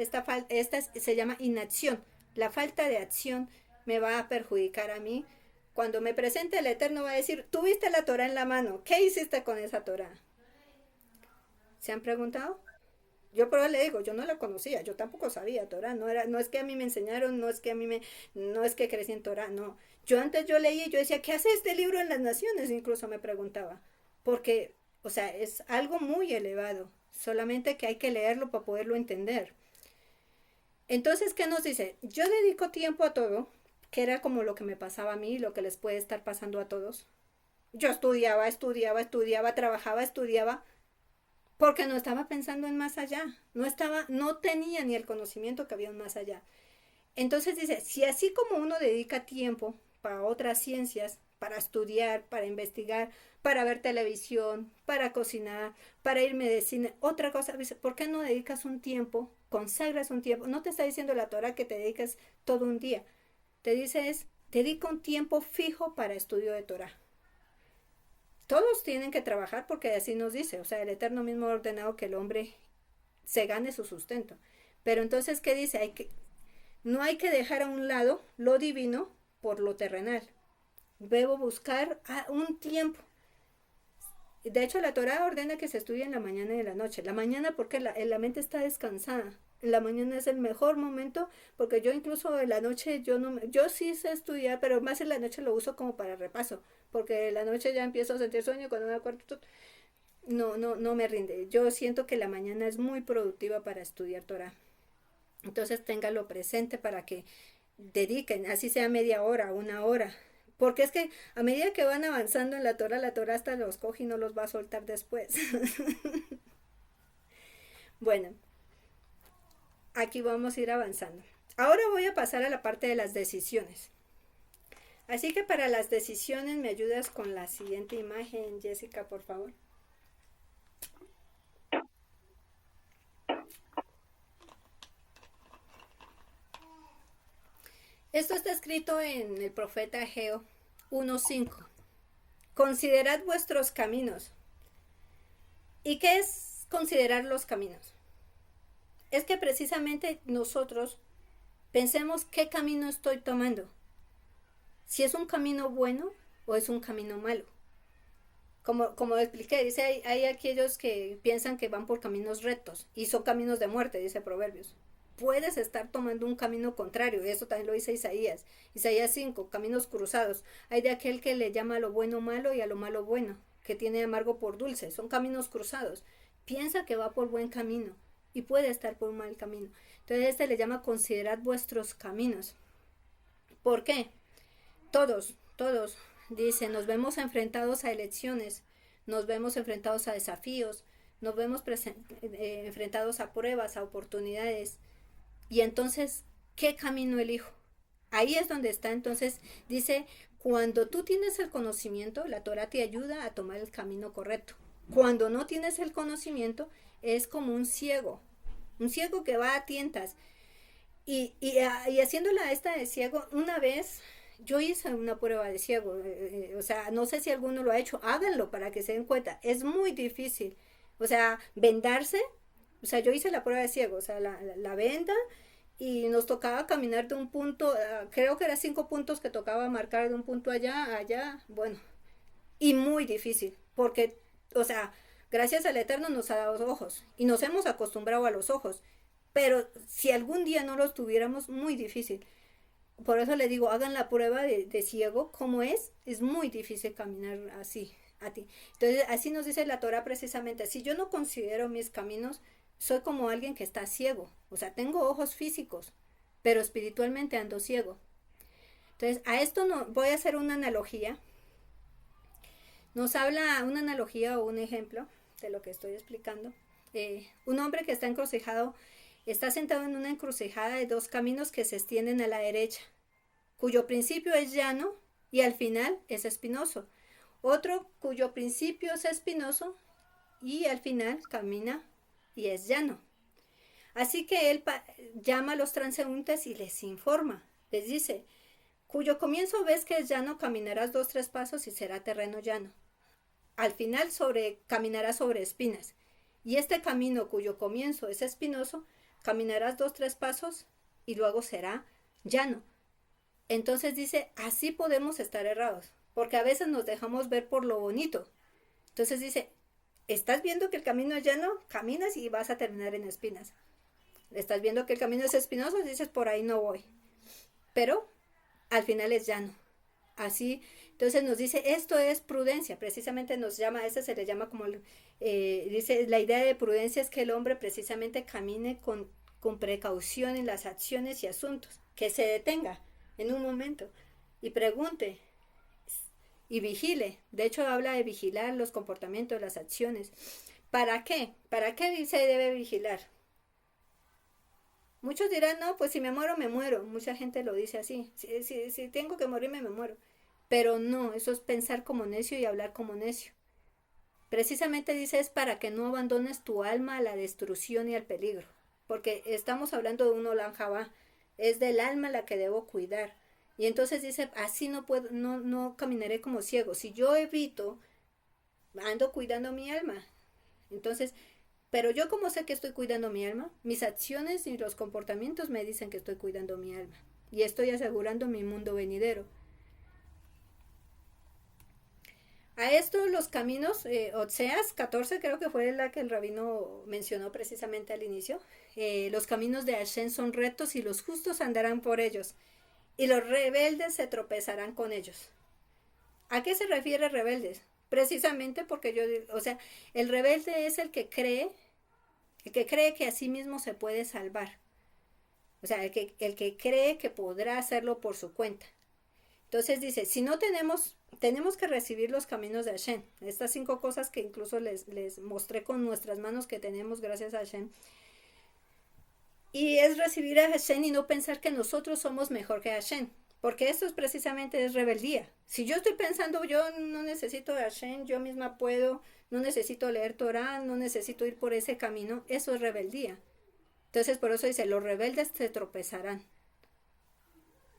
se llama inacción. La falta de acción me va a perjudicar a mí. Cuando me presente el Eterno va a decir, tuviste la Torah en la mano, ¿qué hiciste con esa Torah? ¿Se han preguntado? Yo pero le digo, yo no la conocía, yo tampoco sabía Torah, no es que a mí me enseñaron, no es que crecí en Torah, no. Yo leía y yo decía, ¿qué hace este libro en las naciones? Incluso me preguntaba, porque, o sea, es algo muy elevado, solamente que hay que leerlo para poderlo entender. Entonces, ¿qué nos dice? Yo dedico tiempo a todo, que era como lo que me pasaba a mí, lo que les puede estar pasando a todos. Yo estudiaba, trabajaba, estudiaba, porque no estaba pensando en más allá, no tenía ni el conocimiento que había en más allá. Entonces dice, si así como uno dedica tiempo para otras ciencias, para estudiar, para investigar, para ver televisión, para cocinar, para irme de cine. Otra cosa, dice, ¿por qué no dedicas un tiempo, consagras un tiempo? No te está diciendo la Torah que te dediques todo un día. Te dice es, dedica un tiempo fijo para estudio de Torah. Todos tienen que trabajar porque así nos dice, o sea, el Eterno mismo ha ordenado que el hombre se gane su sustento. Pero entonces, ¿qué dice? No hay que dejar a un lado lo divino por lo terrenal. Debo buscar un tiempo. De hecho, la Torah ordena que se estudie en la mañana y en la noche. La mañana porque la mente está descansada. En la mañana es el mejor momento porque yo incluso en la noche yo sí sé estudiar, pero más en la noche lo uso como para repaso, porque en la noche ya empiezo a sentir sueño y cuando me acuerdo no me rinde. Yo siento que la mañana es muy productiva para estudiar Torah. Entonces téngalo presente para que dediquen, así sea media hora, una hora. Porque es que a medida que van avanzando en la Torah hasta los coge y no los va a soltar después. Bueno, aquí vamos a ir avanzando. Ahora voy a pasar a la parte de las decisiones. Así que para las decisiones me ayudas con la siguiente imagen, Jessica, por favor. Esto está escrito en el profeta Ageo 1:5. Considerad vuestros caminos. ¿Y qué es considerar los caminos? Es que precisamente nosotros pensemos qué camino estoy tomando. Si es un camino bueno o es un camino malo. Como expliqué, dice, hay aquellos que piensan que van por caminos rectos y son caminos de muerte, dice Proverbios. Puedes estar tomando un camino contrario, eso también lo dice Isaías 5, caminos cruzados. Hay de aquel que le llama a lo bueno malo y a lo malo bueno, que tiene amargo por dulce, son caminos cruzados. Piensa que va por buen camino y puede estar por un mal camino. Entonces le llama considerad vuestros caminos. ¿Por qué? Todos, dice, nos vemos enfrentados a elecciones, nos vemos enfrentados a desafíos, nos vemos enfrentados a pruebas, a oportunidades. Y entonces, ¿qué camino elijo? Ahí es donde está, entonces, dice, cuando tú tienes el conocimiento, la Torah te ayuda a tomar el camino correcto. Cuando no tienes el conocimiento, es como un ciego que va a tientas. Y haciéndola esta de ciego, una vez yo hice una prueba de ciego, o sea, no sé si alguno lo ha hecho, háganlo para que se den cuenta, es muy difícil, o sea, vendarse, o sea, yo hice la prueba de ciego, o sea, la venda, y nos tocaba caminar de un punto, creo que eran 5 puntos que tocaba marcar de un punto allá, bueno, y muy difícil, porque, o sea, gracias al Eterno nos ha dado ojos, y nos hemos acostumbrado a los ojos, pero si algún día no los tuviéramos, muy difícil. Por eso le digo, hagan la prueba de ciego, ¿cómo es? Es muy difícil caminar así, a ti. Entonces, así nos dice la Torah precisamente, si yo no considero mis caminos, soy como alguien que está ciego. O sea, tengo ojos físicos, pero espiritualmente ando ciego. Entonces, a esto voy a hacer una analogía. Nos habla una analogía o un ejemplo de lo que estoy explicando. Un hombre que está encrucijado, está sentado en una encrucijada de 2 caminos que se extienden a la derecha, cuyo principio es llano y al final es espinoso. Otro cuyo principio es espinoso y al final camina y es llano. Así que él llama a los transeúntes y les informa. Les dice, cuyo comienzo ves que es llano, caminarás 2-3 pasos y será terreno llano. Al final caminarás sobre espinas. Y este camino cuyo comienzo es espinoso, caminarás 2-3 pasos y luego será llano. Entonces dice, así podemos estar errados, porque a veces nos dejamos ver por lo bonito. Entonces dice, ¿estás viendo que el camino es llano? Caminas y vas a terminar en espinas. ¿Estás viendo que el camino es espinoso? Dices, por ahí no voy. Pero al final es llano. Así, entonces nos dice, esto es prudencia, precisamente nos llama, se le llama como, dice, la idea de prudencia es que el hombre precisamente camine con precaución en las acciones y asuntos, que se detenga en un momento y pregunte y vigile. De hecho habla de vigilar los comportamientos, las acciones. ¿Para qué? ¿Para qué se debe vigilar? Muchos dirán, no, pues si me muero, me muero. Mucha gente lo dice así. Si tengo que morirme, me muero. Pero no, eso es pensar como necio y hablar como necio. Precisamente dice es para que no abandones tu alma a la destrucción y al peligro. Porque estamos hablando de un Olam Jabá, es del alma la que debo cuidar. Y entonces dice, así no puedo, no caminaré como ciego. Si yo evito, ando cuidando mi alma. Entonces, pero yo como sé que estoy cuidando mi alma, mis acciones y los comportamientos me dicen que estoy cuidando mi alma. Y estoy asegurando mi mundo venidero. A esto los caminos, Oseas 14 creo que fue la que el rabino mencionó precisamente al inicio, los caminos de Hashem son rectos y los justos andarán por ellos, y los rebeldes se tropezarán con ellos. ¿A qué se refiere rebeldes? Precisamente porque o sea, el rebelde es el que cree que a sí mismo se puede salvar. O sea, el que cree que podrá hacerlo por su cuenta. Entonces dice, si no tenemos que recibir los caminos de Hashem. Estas 5 cosas que incluso les mostré con nuestras manos que tenemos gracias a Hashem. Y es recibir a Hashem y no pensar que nosotros somos mejor que Hashem. Porque esto es precisamente es rebeldía. Si yo estoy pensando, yo no necesito a Hashem, yo misma puedo, no necesito leer Torah, no necesito ir por ese camino, eso es rebeldía. Entonces por eso dice, los rebeldes se tropezarán.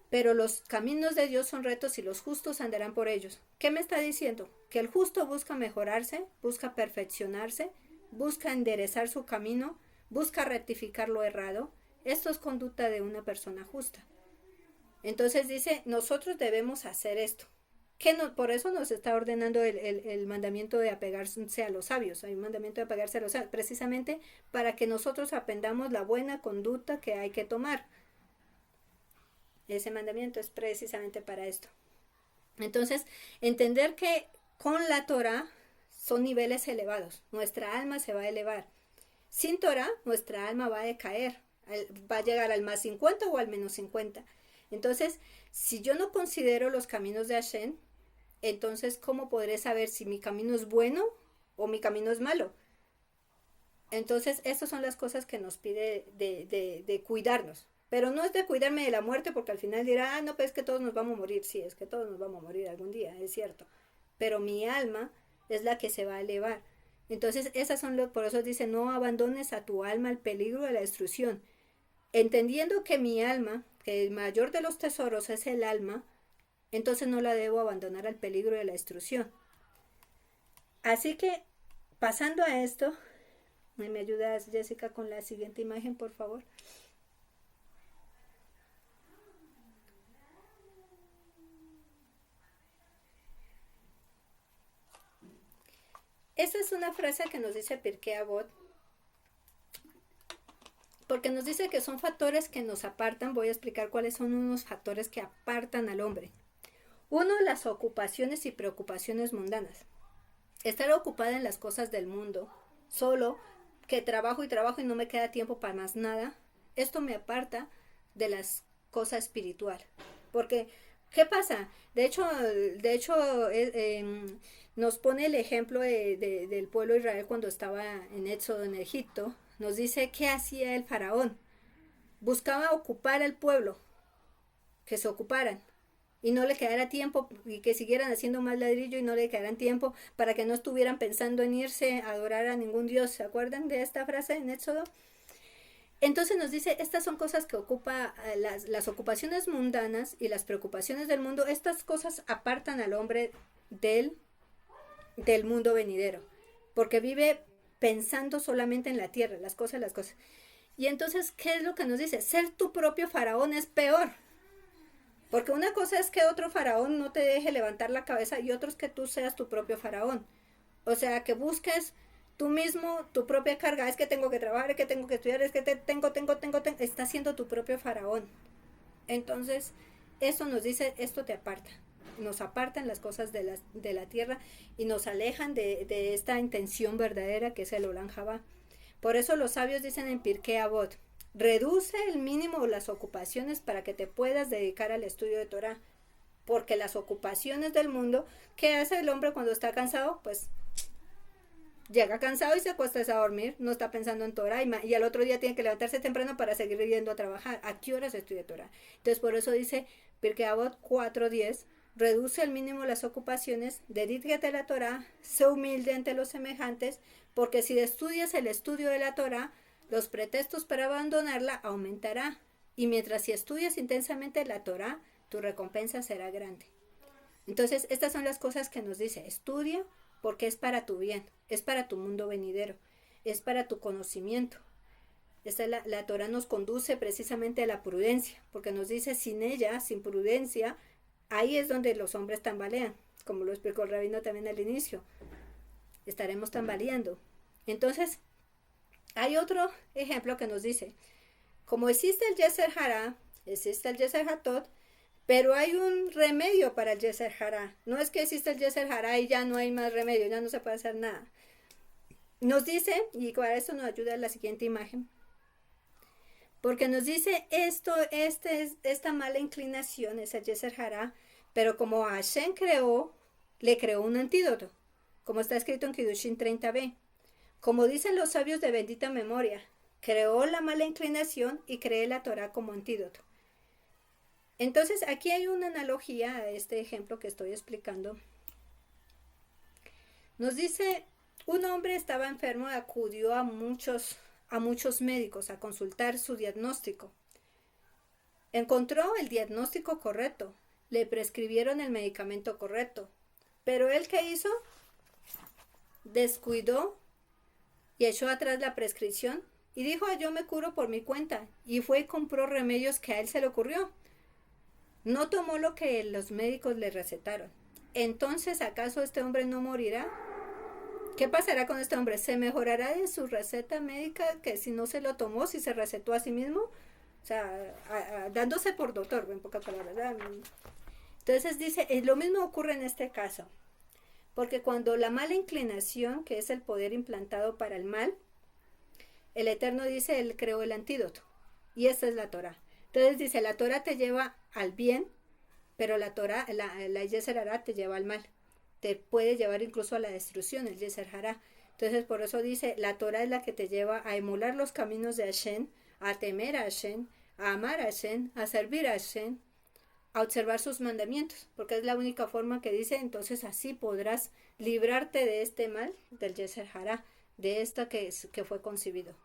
Pero los caminos de Dios son rectos y los justos andarán por ellos. ¿Qué me está diciendo? Que el justo busca mejorarse, busca perfeccionarse, busca enderezar su camino, busca rectificar lo errado. Esto es conducta de una persona justa. Entonces dice, nosotros debemos hacer esto. Por eso nos está ordenando el mandamiento de apegarse a los sabios. Hay un mandamiento de apegarse a los sabios, precisamente para que nosotros aprendamos la buena conducta que hay que tomar. Ese mandamiento es precisamente para esto. Entonces, entender que con la Torah son niveles elevados. Nuestra alma se va a elevar. Sin Torah, nuestra alma va a decaer. Va a llegar al más 50 o al menos 50. Entonces, si yo no considero los caminos de Hashem, entonces, ¿cómo podré saber si mi camino es bueno o mi camino es malo? Entonces, estas son las cosas que nos pide de cuidarnos. Pero no es de cuidarme de la muerte, porque al final dirá, no, pues es que todos nos vamos a morir. Sí, es que todos nos vamos a morir algún día, es cierto. Pero mi alma es la que se va a elevar. Entonces, por eso dice, no abandones a tu alma al peligro de la destrucción. Entendiendo que mi alma, que el mayor de los tesoros es el alma, entonces no la debo abandonar al peligro de la destrucción. Así que, pasando a esto, ¿me ayudas, Jessica, con la siguiente imagen, por favor? Esta es una frase que nos dice Pirkei Avot, porque nos dice que son factores que nos apartan. Voy a explicar cuáles son unos factores que apartan al hombre. Uno, las ocupaciones y preocupaciones mundanas. Estar ocupada en las cosas del mundo, solo que trabajo y no me queda tiempo para más nada, esto me aparta de las cosas espirituales. Porque, ¿qué pasa? De hecho nos pone el ejemplo del pueblo de Israel cuando estaba en Éxodo en Egipto. Nos dice qué hacía el faraón. Buscaba ocupar al pueblo, que se ocuparan, y no le quedara tiempo, y que siguieran haciendo más ladrillo y no le quedaran tiempo para que no estuvieran pensando en irse a adorar a ningún dios. ¿Se acuerdan de esta frase en Éxodo? Entonces nos dice, estas son cosas que ocupa las ocupaciones mundanas y las preocupaciones del mundo. Estas cosas apartan al hombre del mundo venidero, porque vive pensando solamente en la tierra, las cosas. Y entonces, ¿qué es lo que nos dice? Ser tu propio faraón es peor. Porque una cosa es que otro faraón no te deje levantar la cabeza y otro es que tú seas tu propio faraón. O sea, que busques tú mismo tu propia carga. Es que tengo que trabajar, es que tengo que estudiar, es que tengo. Estás siendo tu propio faraón. Entonces, eso nos dice, esto te aparta. Nos apartan las cosas de la tierra y nos alejan de esta intención verdadera que es el Olam Jabá. Por eso los sabios dicen en Pirkei Avot, reduce el mínimo las ocupaciones para que te puedas dedicar al estudio de Torah. Porque las ocupaciones del mundo, ¿qué hace el hombre cuando está cansado? Pues llega cansado y se acuesta a dormir, no está pensando en Torah y al otro día tiene que levantarse temprano para seguir yendo a trabajar. ¿A qué horas estudia Torah? Entonces por eso dice Pirkei Avot 4:10, reduce al mínimo las ocupaciones, dedícate a la Torá, sé humilde ante los semejantes, porque si estudias el estudio de la Torá, los pretextos para abandonarla aumentará, y mientras si estudias intensamente la Torá, tu recompensa será grande. Entonces, estas son las cosas que nos dice, estudia porque es para tu bien, es para tu mundo venidero, es para tu conocimiento. La Torá nos conduce precisamente a la prudencia, porque nos dice, sin ella, sin prudencia, ahí es donde los hombres tambalean, como lo explicó el rabino también al inicio, estaremos tambaleando. Entonces, hay otro ejemplo que nos dice, como existe el Yeser Hará, existe el Yeser Hatot, pero hay un remedio para el Yeser Hará. No es que existe el Yeser Hará y ya no hay más remedio, ya no se puede hacer nada. Nos dice, y para eso nos ayuda la siguiente imagen, porque nos dice esta mala inclinación es el Yeser Hará, pero como Hashem le creó un antídoto, como está escrito en Kiddushin 30b. Como dicen los sabios de bendita memoria, creó la mala inclinación y creó la Torá como antídoto. Entonces, aquí hay una analogía a este ejemplo que estoy explicando. Nos dice, un hombre estaba enfermo y acudió a muchos médicos a consultar su diagnóstico. Encontró el diagnóstico correcto, le prescribieron el medicamento correcto, pero él, ¿qué hizo? Descuidó y echó atrás la prescripción y dijo, yo me curo por mi cuenta, y fue y compró remedios que a él se le ocurrió. No tomó lo que los médicos le recetaron. Entonces, ¿acaso este hombre no morirá? ¿Qué pasará con este hombre? ¿Se mejorará de su receta médica que si no se lo tomó, si se recetó a sí mismo? O sea, dándose por doctor, en pocas palabras, ¿verdad? Entonces dice, lo mismo ocurre en este caso. Porque cuando la mala inclinación, que es el poder implantado para el mal, el Eterno dice, Él creó el antídoto. Y esta es la Torah. Entonces dice, la Torah te lleva al bien, pero la Torah, la Yeser Hará te lleva al mal. Te puede llevar incluso a la destrucción, el Yeser Hará. Entonces por eso dice, la Torah es la que te lleva a emular los caminos de Hashem, a temer a Hashem, a amar a Hashem, a servir a Hashem, a observar sus mandamientos, porque es la única forma que dice, entonces así podrás librarte de este mal, del Yeser Hará, de esta que fue concebido.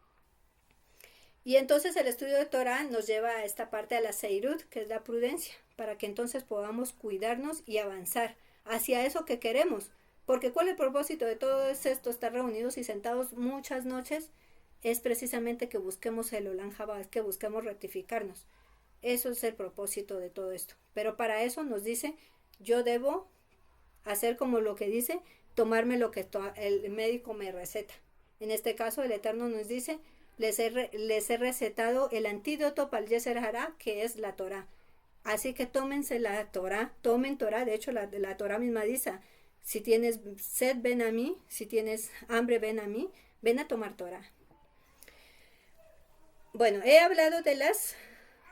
Y entonces el estudio de Torah nos lleva a esta parte de la Seirut, que es la prudencia, para que entonces podamos cuidarnos y avanzar hacia eso que queremos. Porque ¿cuál es el propósito de todo esto, estar reunidos y sentados muchas noches? Es precisamente que busquemos el Olam Haba, es que busquemos rectificarnos. Eso es el propósito de todo esto. Pero para eso nos dice, yo debo hacer como lo que dice, tomarme lo que el médico me receta. En este caso el Eterno nos dice, les he recetado el antídoto para el Yeser Hará, que es la Torah. Así que tómense la Torah, tomen Torah. De hecho, la Torah misma dice, si tienes sed, ven a mí, si tienes hambre, ven a mí, ven a tomar Torah. Bueno, he hablado de las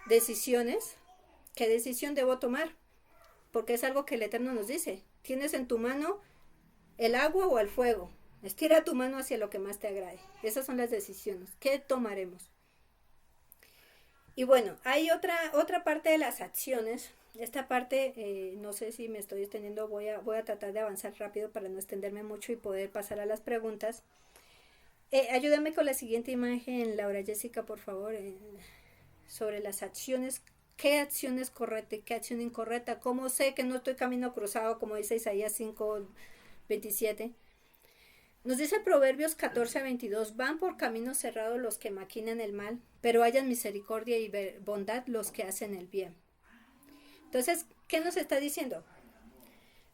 decisiones. ¿Qué decisión debo tomar? Porque es algo que el Eterno nos dice. Tienes en tu mano el agua o el fuego. Estira tu mano hacia lo que más te agrade. Esas son las decisiones. ¿Qué tomaremos? Y bueno, hay otra parte de las acciones. Esta parte, no sé si me estoy extendiendo, voy a tratar de avanzar rápido para no extenderme mucho y poder pasar a las preguntas. Ayúdame con la siguiente imagen, Laura Jessica, por favor, sobre las acciones. ¿Qué acción es correcta y qué acción incorrecta? ¿Cómo sé que no estoy camino cruzado, como dice Isaías 5:27? Nos dice Proverbios 14:22, van por caminos cerrados los que maquinan el mal, pero hayan misericordia y bondad los que hacen el bien. Entonces, ¿qué nos está diciendo?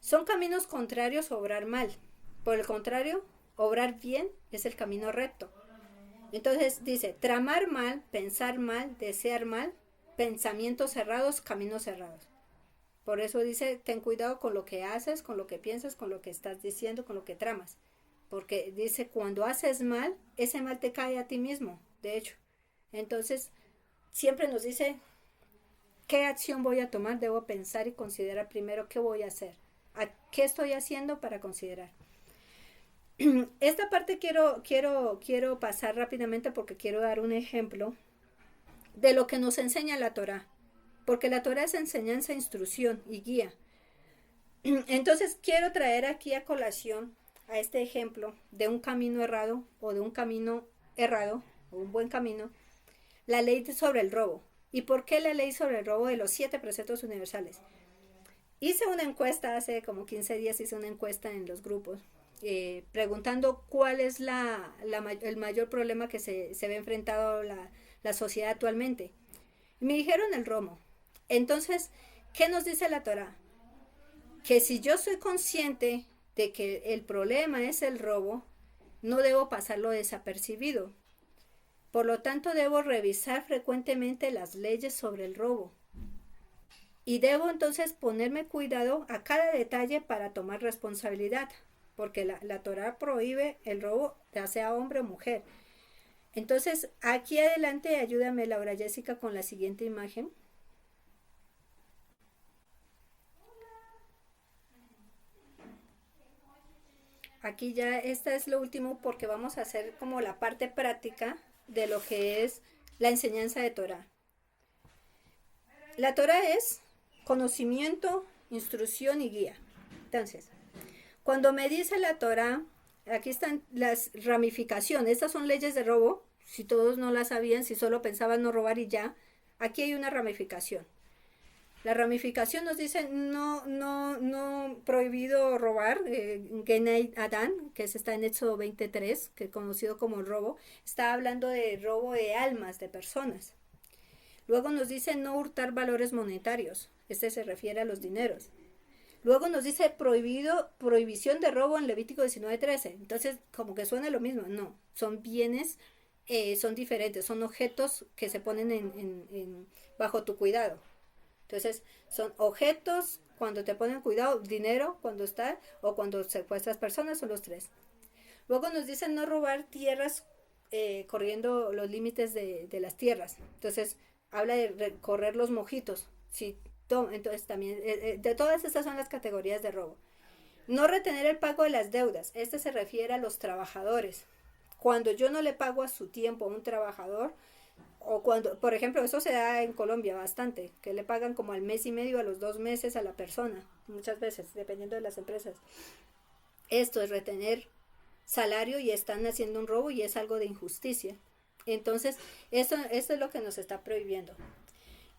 Son caminos contrarios a obrar mal. Por el contrario, obrar bien es el camino recto. Entonces dice, tramar mal, pensar mal, desear mal, pensamientos cerrados, caminos cerrados. Por eso dice, ten cuidado con lo que haces, con lo que piensas, con lo que estás diciendo, con lo que tramas. Porque dice, cuando haces mal, ese mal te cae a ti mismo, de hecho. Entonces, siempre nos dice, ¿qué acción voy a tomar? Debo pensar y considerar primero qué voy a hacer. ¿Qué estoy haciendo para considerar? Esta parte quiero pasar rápidamente porque quiero dar un ejemplo de lo que nos enseña la Torá. Porque la Torá es enseñanza, instrucción y guía. Entonces quiero traer aquí a colación a este ejemplo de un camino errado o de un camino errado o un buen camino, la ley sobre el robo. ¿Y por qué la ley sobre el robo de los 7 preceptos universales? Hice una encuesta hace como 15 días, hice una encuesta en los grupos preguntando cuál es el mayor problema que se ve enfrentado la sociedad actualmente. Y me dijeron el robo. Entonces, ¿qué nos dice la Torá? Que si yo soy consciente de que el problema es el robo, no debo pasarlo desapercibido. Por lo tanto, debo revisar frecuentemente las leyes sobre el robo. Y debo entonces ponerme cuidado a cada detalle para tomar responsabilidad, porque la Torá prohíbe el robo, ya sea hombre o mujer. Entonces, aquí adelante, ayúdame Laura Jessica con la siguiente imagen. Aquí ya esta es lo último porque vamos a hacer como la parte práctica de lo que es la enseñanza de Torá. La Torá es conocimiento, instrucción y guía. Entonces, cuando me dice la Torá, aquí están las ramificaciones. Estas son leyes de robo. Si todos no las sabían, si solo pensaban no robar y ya, aquí hay una ramificación. La ramificación nos dice no prohibido robar, Genei Adán, que está en Éxodo 23, que es conocido como el robo, está hablando de robo de almas, de personas. Luego nos dice no hurtar valores monetarios, este se refiere a los dineros. Luego nos dice prohibición de robo en Levítico 19:13, entonces como que suena lo mismo, no, son bienes, son diferentes, son objetos que se ponen bajo tu cuidado. Entonces, son objetos cuando te ponen cuidado, dinero cuando está, o cuando secuestras personas, son los 3. Luego nos dicen no robar tierras corriendo los límites de las tierras. Entonces, habla de recorrer los mojitos. Sí, entonces también, de todas estas son las categorías de robo. No retener el pago de las deudas. Este se refiere a los trabajadores. Cuando yo no le pago a su tiempo a un trabajador, o cuando, por ejemplo, eso se da en Colombia bastante, que le pagan como al mes y medio, a los 2 meses a la persona, muchas veces, dependiendo de las empresas. Esto es retener salario y están haciendo un robo y es algo de injusticia. Entonces, esto es lo que nos está prohibiendo.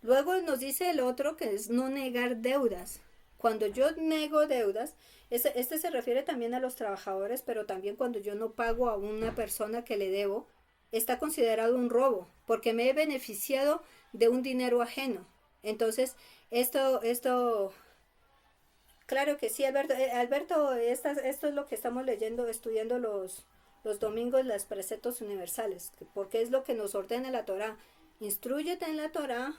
Luego nos dice el otro que es no negar deudas. Cuando yo nego deudas, este se refiere también a los trabajadores, pero también cuando yo no pago a una persona que le debo, está considerado un robo, porque me he beneficiado de un dinero ajeno. Entonces, esto, claro que sí, Alberto. Alberto, esto es lo que estamos leyendo, estudiando los domingos, los preceptos universales, porque es lo que nos ordena la Torá. Instrúyete en la Torá,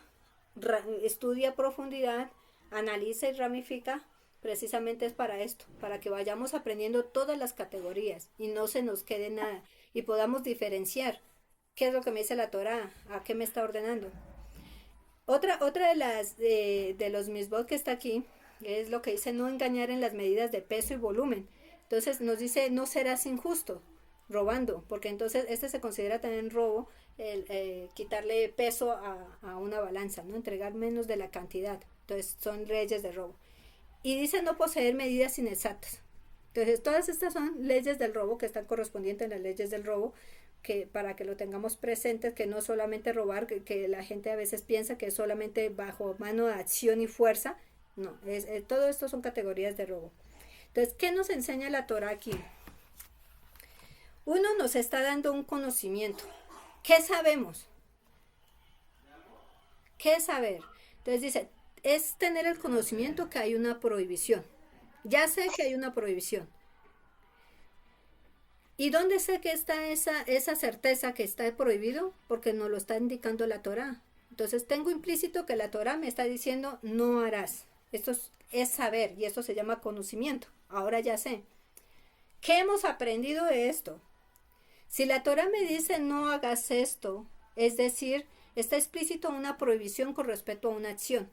estudia a profundidad, analiza y ramifica. Precisamente es para esto, para que vayamos aprendiendo todas las categorías y no se nos quede nada y podamos diferenciar qué es lo que me dice la Torá, a qué me está ordenando. Otra de las de los misbot que está aquí es lo que dice no engañar en las medidas de peso y volumen. Entonces nos dice no serás injusto robando, porque entonces este se considera también robo, quitarle peso a una balanza, no entregar menos de la cantidad. Entonces son leyes de robo. Y dice no poseer medidas inexactas. Entonces, todas estas son leyes del robo que están correspondientes en las leyes del robo, que para que lo tengamos presente, que no solamente robar, que la gente a veces piensa que es solamente bajo mano de acción y fuerza. No, todo esto son categorías de robo. Entonces, ¿qué nos enseña la Torá aquí? Uno nos está dando un conocimiento. ¿Qué sabemos? ¿Qué saber? Entonces dice, es tener el conocimiento que hay una prohibición. Ya sé que hay una prohibición. ¿Y dónde sé que está esa certeza que está prohibido? Porque nos lo está indicando la Torá. Entonces tengo implícito que la Torá me está diciendo no harás. Esto es saber y esto se llama conocimiento. Ahora ya sé. ¿Qué hemos aprendido de esto? Si la Torá me dice no hagas esto, es decir, está explícito una prohibición con respecto a una acción.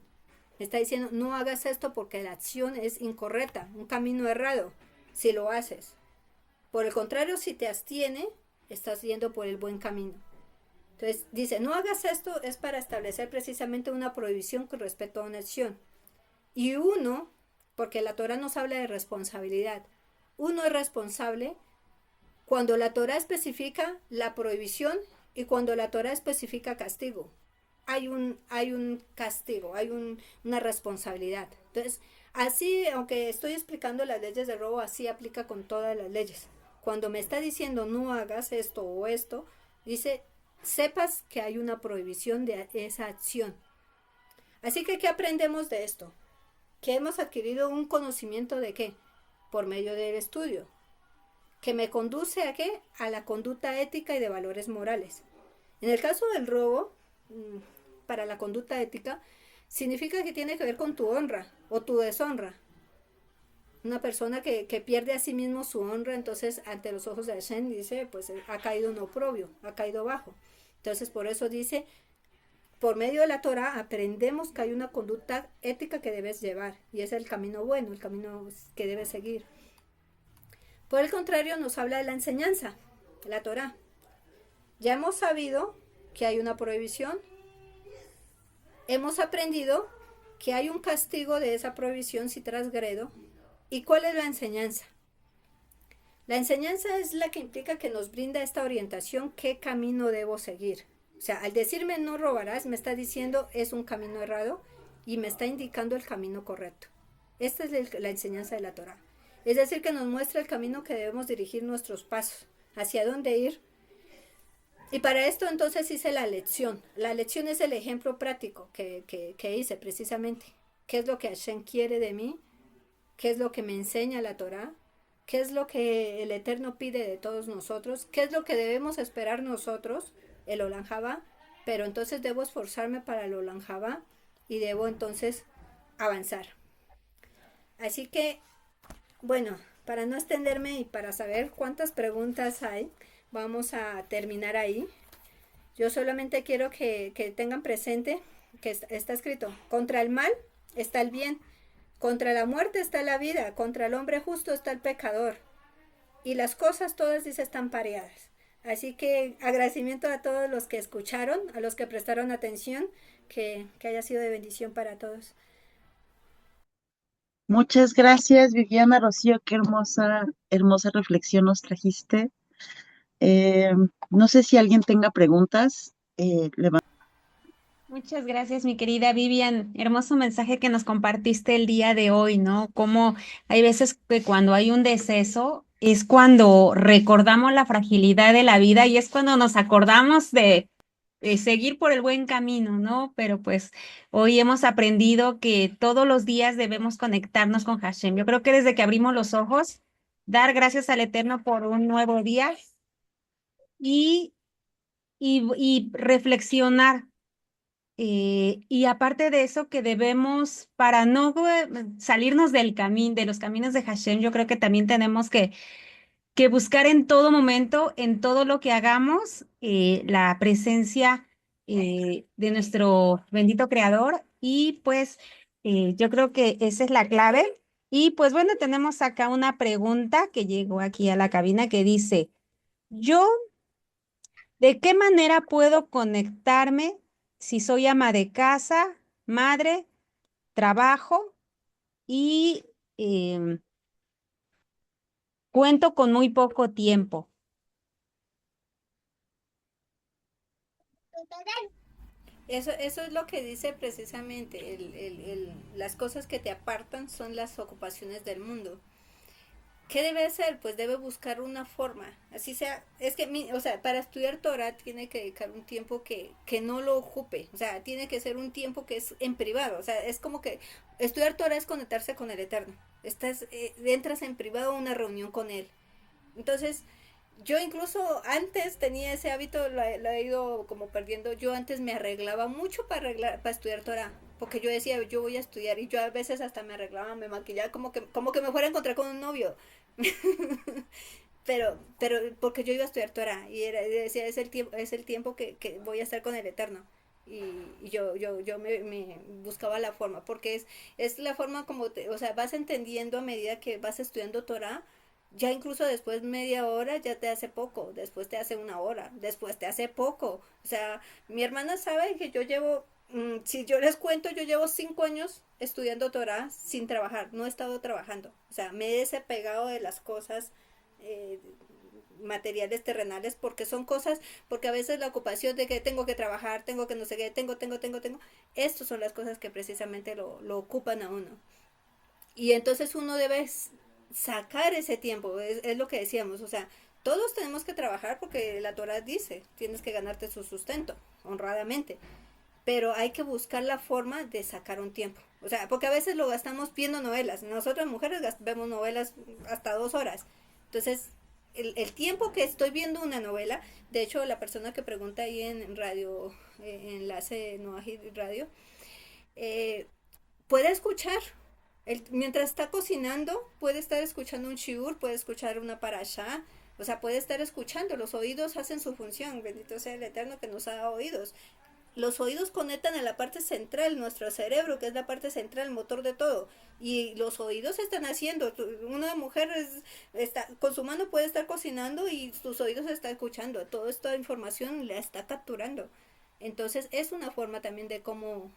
Me está diciendo no hagas esto porque la acción es incorrecta, un camino errado, si lo haces. Por el contrario, si te abstiene, estás yendo por el buen camino. Entonces dice, no hagas esto, es para establecer precisamente una prohibición con respecto a una acción. Y uno, porque la Torah nos habla de responsabilidad. Uno es responsable cuando la Torah especifica la prohibición y cuando la Torah especifica castigo. Hay un castigo, una responsabilidad. Entonces, así, aunque estoy explicando las leyes de robo, así aplica con todas las leyes. Cuando me está diciendo no hagas esto o esto, dice, sepas que hay una prohibición de esa acción. Así que, ¿qué aprendemos de esto? Que hemos adquirido un conocimiento de qué, por medio del estudio, que me conduce a qué, a la conducta ética y de valores morales. En el caso del robo, para la conducta ética, significa que tiene que ver con tu honra o tu deshonra. Una persona que pierde a sí mismo su honra, entonces ante los ojos de Hashem dice, pues ha caído en oprobio, ha caído bajo. Entonces por eso dice, por medio de la Torah aprendemos que hay una conducta ética que debes llevar y es el camino bueno, el camino que debes seguir. Por el contrario, nos habla de la enseñanza, la Torah. Ya hemos sabido que hay una prohibición, hemos aprendido que hay un castigo de esa prohibición si transgredo. ¿Y cuál es la enseñanza? La enseñanza es la que implica que nos brinda esta orientación, qué camino debo seguir. O sea, al decirme no robarás, me está diciendo es un camino errado y me está indicando el camino correcto. Esta es la enseñanza de la Torah. Es decir, que nos muestra el camino que debemos dirigir nuestros pasos, hacia dónde ir. Y para esto entonces hice la lección. La lección es el ejemplo práctico que hice precisamente. ¿Qué es lo que Hashem quiere de mí? ¿Qué es lo que me enseña la Torah? ¿Qué es lo que el Eterno pide de todos nosotros? ¿Qué es lo que debemos esperar nosotros? El Olam Jabá, pero entonces debo esforzarme para el Olam Jabá y debo entonces avanzar. Así que, bueno, para no extenderme y para saber cuántas preguntas hay, vamos a terminar ahí. Yo solamente quiero que tengan presente que está escrito, contra el mal está el bien, contra la muerte está la vida, contra el hombre justo está el pecador. Y las cosas todas, dice, están pareadas. Así que agradecimiento a todos los que escucharon, a los que prestaron atención, que haya sido de bendición para todos. Muchas gracias, Viviana Rocío, qué hermosa, hermosa reflexión nos trajiste. Eh, no sé si alguien tenga preguntas. Muchas gracias, mi querida Vivian. Hermoso mensaje que nos compartiste el día de hoy, ¿no? Como hay veces que cuando hay un deceso es cuando recordamos la fragilidad de la vida y es cuando nos acordamos de seguir por el buen camino, ¿no? Pero pues hoy hemos aprendido que todos los días debemos conectarnos con Hashem. Yo creo que desde que abrimos los ojos, dar gracias al Eterno por un nuevo día y, y reflexionar. Y aparte de eso, que debemos, para no salirnos del camino, de los caminos de Hashem, yo creo que también tenemos que buscar en todo momento, en todo lo que hagamos, la presencia de nuestro bendito Creador. Y pues yo creo que esa es la clave. Y pues bueno, tenemos acá una pregunta que llegó aquí a la cabina que dice, yo ¿de qué manera puedo conectarme si soy ama de casa, madre, trabajo y cuento con muy poco tiempo? Eso es lo que dice precisamente, las cosas que te apartan son las ocupaciones del mundo. ¿Qué debe hacer? Pues debe buscar una forma, así sea, es que, o sea, para estudiar Torah tiene que dedicar un tiempo que no lo ocupe, o sea, tiene que ser un tiempo que es en privado, o sea, es como que estudiar Torah es conectarse con el Eterno, entras en privado a una reunión con Él, entonces, yo incluso antes tenía ese hábito, lo he ido como perdiendo. Yo antes me arreglaba mucho para estudiar Torah. Porque yo decía, yo voy a estudiar. Y yo a veces hasta me arreglaba, me maquillaba, como que me fuera a encontrar con un novio. pero porque yo iba a estudiar Torah. Y decía, es el tiempo que voy a estar con el Eterno. Y yo me buscaba la forma. Porque es la forma como, o sea, vas entendiendo a medida que vas estudiando Torah, ya incluso después media hora ya te hace poco, después te hace una hora, después te hace poco. O sea, mi hermana sabe que yo llevo Si yo les cuento, yo llevo 5 años estudiando Torah sin trabajar, no he estado trabajando. O sea, me he desapegado de las cosas eh, materiales terrenales porque son cosas, porque a veces la ocupación de que tengo que trabajar, tengo que no sé qué, tengo, estas son las cosas que precisamente lo ocupan a uno. Y entonces uno debe sacar ese tiempo, es lo que decíamos, o sea, todos tenemos que trabajar porque la Torah dice, tienes que ganarte su sustento honradamente, pero hay que buscar la forma de sacar un tiempo. O sea, porque a veces lo gastamos viendo novelas. Nosotras mujeres vemos novelas hasta 2 horas. Entonces, el tiempo que estoy viendo una novela, de hecho, la persona que pregunta ahí en radio, enlace no radio, eh, puede escuchar. Mientras está cocinando, puede estar escuchando un shiur, puede escuchar una parashá, o sea, puede estar escuchando. Los oídos hacen su función. Bendito sea el Eterno que nos ha dado oídos. Los oídos conectan a la parte central, nuestro cerebro, que es la parte central, el motor de todo. Y los oídos están haciendo. Una mujer está, con su mano puede estar cocinando y sus oídos están escuchando. Toda esta información la está capturando. Entonces es una forma también de cómo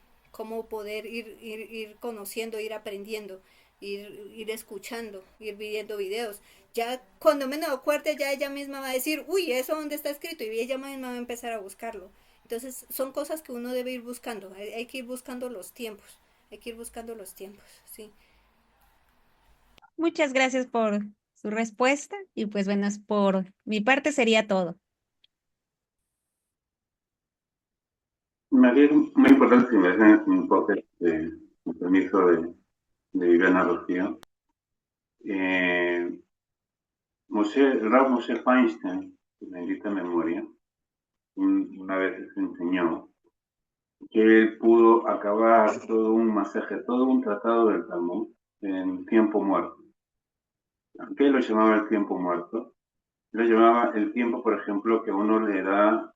poder ir conociendo, ir aprendiendo, ir escuchando, ir viendo videos. Ya cuando menos acuerde, ya ella misma va a decir, uy, ¿eso dónde está escrito? Y ella misma va a empezar a buscarlo. Entonces, son cosas que uno debe ir buscando. Hay que ir buscando los tiempos. Hay que ir buscando los tiempos, sí. Muchas gracias por su respuesta y pues bueno, por mi parte sería todo. Me parece muy importante si me dejan un poco con permiso de Viviana Rocío. El Rav Moshe Feinstein, de bendita memoria, una vez se enseñó que él pudo acabar todo un masaje, todo un tratado del Talmud en tiempo muerto. ¿Qué lo llamaba el tiempo muerto? Lo llamaba el tiempo, por ejemplo, que uno le da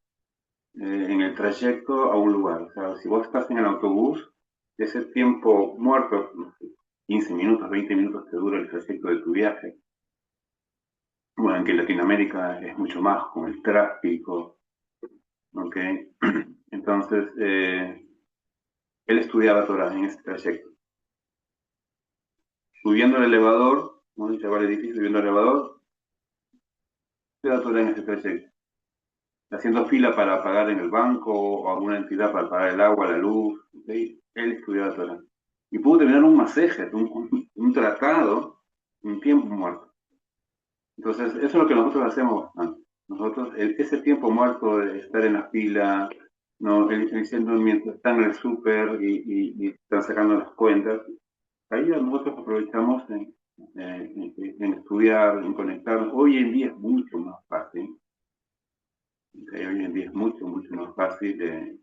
en el trayecto a un lugar. O sea, si vos estás en el autobús, ese tiempo muerto, no sé, 15 minutos, 20 minutos te dura el trayecto de tu viaje. Bueno, que en Latinoamérica es mucho más con el tráfico, ¿ok? Entonces, él estudiaba Torah en ese trayecto. Subiendo el elevador, ¿no? Llegaba al edificio, subiendo el elevador, estudiaba Torah en ese trayecto. Haciendo fila para pagar en el banco o alguna entidad para pagar el agua, la luz, ¿okay? Él estudiaba Torah. Y pudo terminar un maseje, un tratado, un tiempo muerto. Entonces, eso es lo que nosotros hacemos. Nosotros, ese tiempo muerto de estar en la fila, ¿no? Diciendo mientras están en el súper y están sacando las cuentas, ahí nosotros aprovechamos en estudiar, en conectarnos. Hoy en día es mucho más fácil. Hoy en día es mucho, mucho más fácil.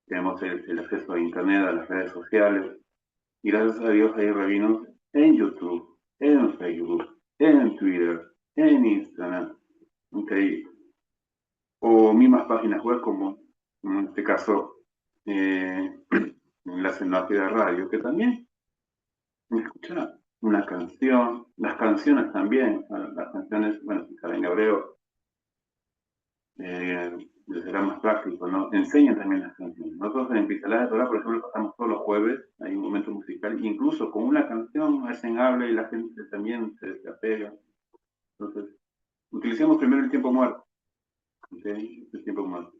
Tenemos el acceso a Internet, a las redes sociales. Y gracias a Dios hay rabinos en YouTube, en Facebook, en Twitter, en Instagram. Okay. O mismas páginas web como en este caso la Enlace de Radio, que también escucha una canción, las canciones también, las canciones, bueno, si saben hebreo, les será más práctico, ¿no? Enseñan también las canciones. Nosotros en Pitalá de Torah, por ejemplo, pasamos todos los jueves, hay un momento musical, incluso con una canción hacen habla y la gente también se apega. Entonces, utilicemos primero el tiempo muerto, ¿okay? El tiempo muerto.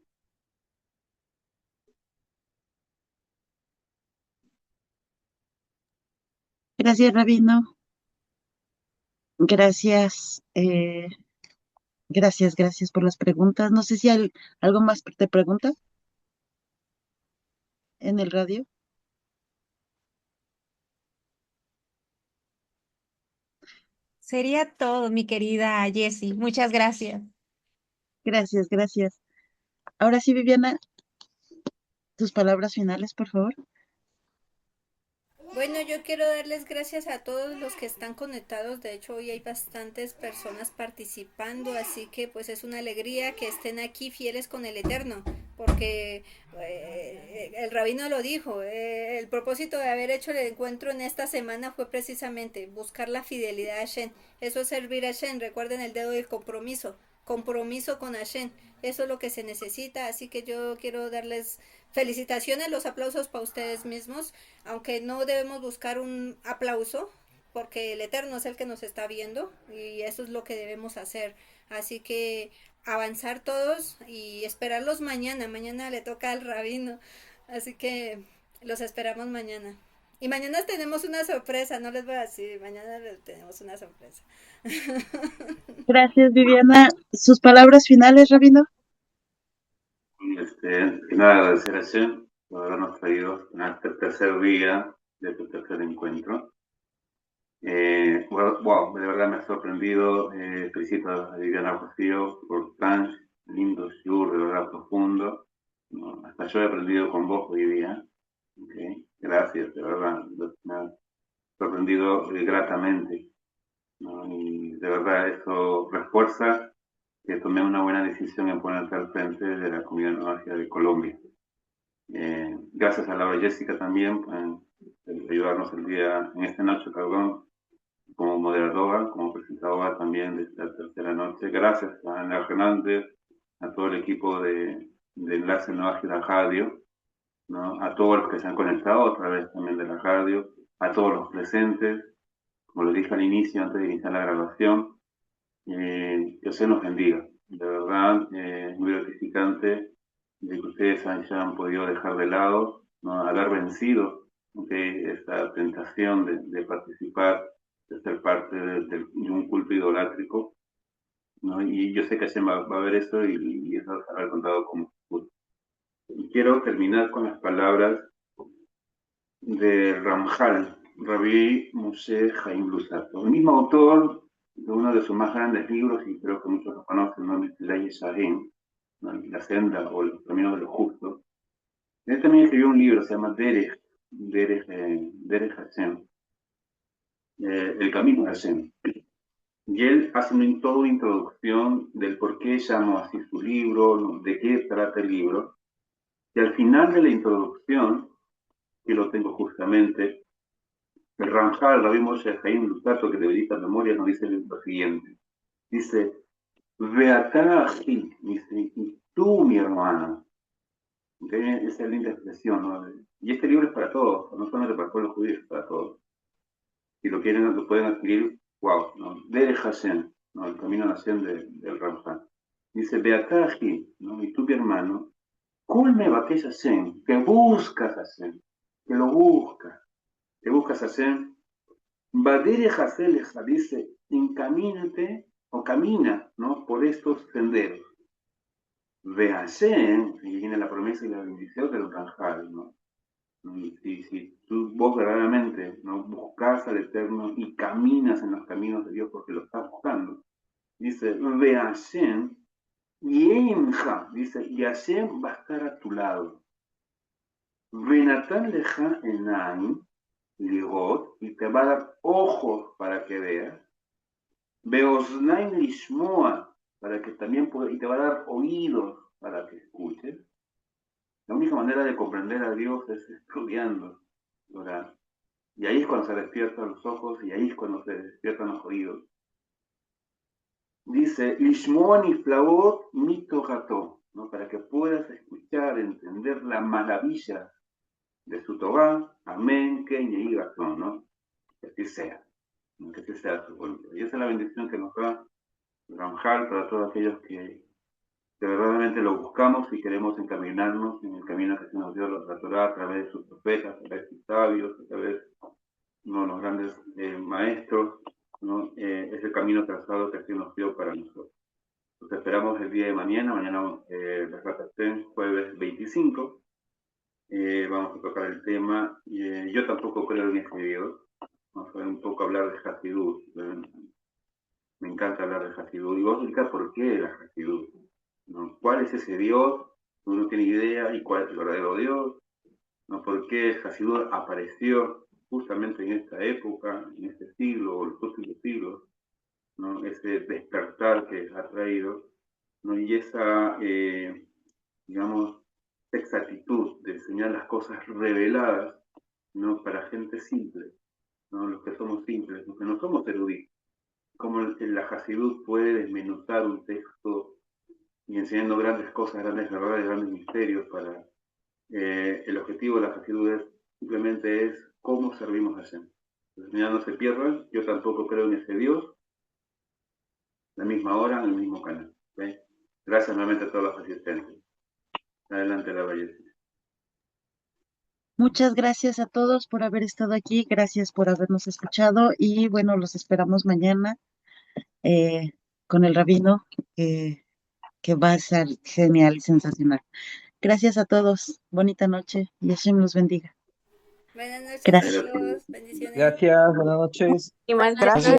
Gracias, Rabino. Gracias, gracias por las preguntas. No sé si hay algo más te pregunta en el radio. Sería todo, mi querida Jessie. Muchas gracias. Gracias. Ahora sí, Viviana, tus palabras finales, por favor. Bueno, yo quiero darles gracias a todos los que están conectados. De hecho, hoy hay bastantes personas participando, así que pues es una alegría que estén aquí fieles con el Eterno, porque el rabino lo dijo, el propósito de haber hecho el encuentro en esta semana fue precisamente buscar la fidelidad a Hashem. Eso es servir a Hashem. Recuerden el dedo del compromiso. compromiso con Hashem. Eso es lo que se necesita, así que yo quiero darles felicitaciones, los aplausos para ustedes mismos, aunque no debemos buscar un aplauso, porque el Eterno es el que nos está viendo y eso es lo que debemos hacer. Así que avanzar todos y esperarlos mañana. Mañana le toca al rabino, así que los esperamos mañana. Y mañana tenemos una sorpresa, no les voy a decir, mañana tenemos una sorpresa. Gracias, Viviana. ¿Sus palabras finales, Rabino? Y nada, agradecer a Hashem por habernos traído en este tercer día de tu tercer encuentro. Wow, de verdad me ha sorprendido. Felicito a Viviana Rocío por tan lindo shiur, de verdad profundo. ¿No? Hasta yo he aprendido con vos hoy día. Okay. Gracias, de verdad. Me ha sorprendido gratamente. ¿No? Y de verdad eso refuerza que tomé una buena decisión en ponerte al frente de la comunidad universitaria de Colombia. Gracias a Laura Jessica también por ayudarnos en esta noche, perdón, como moderadora, como presentadora también de esta tercera noche. Gracias a Ana Hernández, a todo el equipo de Enlace No Ágil Radio, ¿no? A todos los que se han conectado a través también de la radio, a todos los presentes, como lo dije al inicio, antes de iniciar la grabación, que se nos bendiga. De verdad, es muy gratificante de que ustedes hayan podido dejar de lado, ¿no? Haber vencido esta tentación de participar, de ser parte de un culto idolátrico, ¿no? Y yo sé que Hashem va a ver esto y eso haber contado como culto. Y quiero terminar con las palabras de Ramjal, Rabbi Moshe Chaim Luzzatto, el mismo autor de uno de sus más grandes libros, y creo que muchos lo conocen, ¿no? Ley Sharim, ¿no? La senda o el camino de los justos. Él también escribió un libro, se llama Derech Hashem, el camino de Hashem. Y él hace toda una introducción del por qué llamó así su libro, de qué trata el libro. Y al final de la introducción, que lo tengo justamente, el Ramjal, Rabbi Moshe Chaim Luzzatto, que de bendita memoria, nos dice lo siguiente. Dice, Beatá Ají, dice, y tú, mi hermano. ¿Okay? Esa es linda expresión, ¿no? Y este libro es para todos, no solamente para todos los judíos, es para todos. Si lo quieren, lo pueden adquirir, wow, ¿no? Derech Hashem, ¿no? El camino a la Hashem del Ramjal. Dice, Beatá Ají, ¿no? Y tú, mi hermano, culme Bakesh Hashem, que buscas Hashem, que lo buscas, que buscas Hashem. Badere Haseleja dice, encamínate o camina, ¿no? Por estos senderos. Ve Hashem, y viene la promesa y la bendición del Ramjal, ¿no? Si tú vos verdaderamente, ¿no? Buscas al Eterno y caminas en los caminos de Dios porque lo estás buscando, dice, ve Hashem, y Enja, dice, y Hashem va a estar a tu lado. Venatan leja enaim, ligot, y te va a dar ojos para que veas. Beosnaim lishmoa, para que también pueda, y te va a dar oídos para que escuches. La única manera de comprender a Dios es estudiando, orar. Y ahí es cuando se despiertan los ojos y ahí es cuando se despiertan los oídos. Dice, lishmoa niflaot mito gato, ¿no? Para que puedas escuchar, entender la maravilla de su Torah, amén, que y razón, ¿no? Que así sea, ¿no? Que así sea su voluntad. Y esa es la bendición que nos da Ramjal para todos aquellos que verdaderamente lo buscamos y queremos encaminarnos en el camino que se nos dio la Torah a través de sus profetas, a través de sus sabios, a través de uno de los grandes maestros, ¿no? Es el camino trazado que así nos dio para nosotros. Nos esperamos el día de mañana, la Ratastén, jueves 25. Vamos a tocar el tema. Yo tampoco creo en este video. Vamos a ver un poco hablar de Hasidut. Me encanta hablar de Hasidut. Y vos explicar por qué la Hasidut, ¿no? ¿Cuál es ese Dios? Uno no tiene idea. ¿Y cuál es el verdadero Dios? ¿No? ¿Por qué Hasidut apareció justamente en esta época, en este siglo o los últimos siglos? ¿No? Ese despertar que ha traído, ¿no? Y esa, digamos, exactitud de enseñar las cosas reveladas, ¿no? Para gente simple, ¿no? Los que somos simples, los que no somos eruditos. Como la Hasidut puede desmenuzar un texto enseñando grandes cosas, grandes verdades, grandes misterios para el objetivo de la Hasidut simplemente es cómo servimos a Hashem. Entonces, mira, no se pierdan, yo tampoco creo en ese Dios, la misma hora, en el mismo canal. ¿Okay? Gracias nuevamente a todos los asistentes. Adelante, la belleza. Muchas gracias a todos por haber estado aquí, gracias por habernos escuchado y bueno, los esperamos mañana eh, con el rabino, que va a ser genial y sensacional. Gracias a todos, bonita noche y Hashem los bendiga. Buenas noches a Gracias. todos, bendiciones. Gracias, buenas noches. Y más Gracias.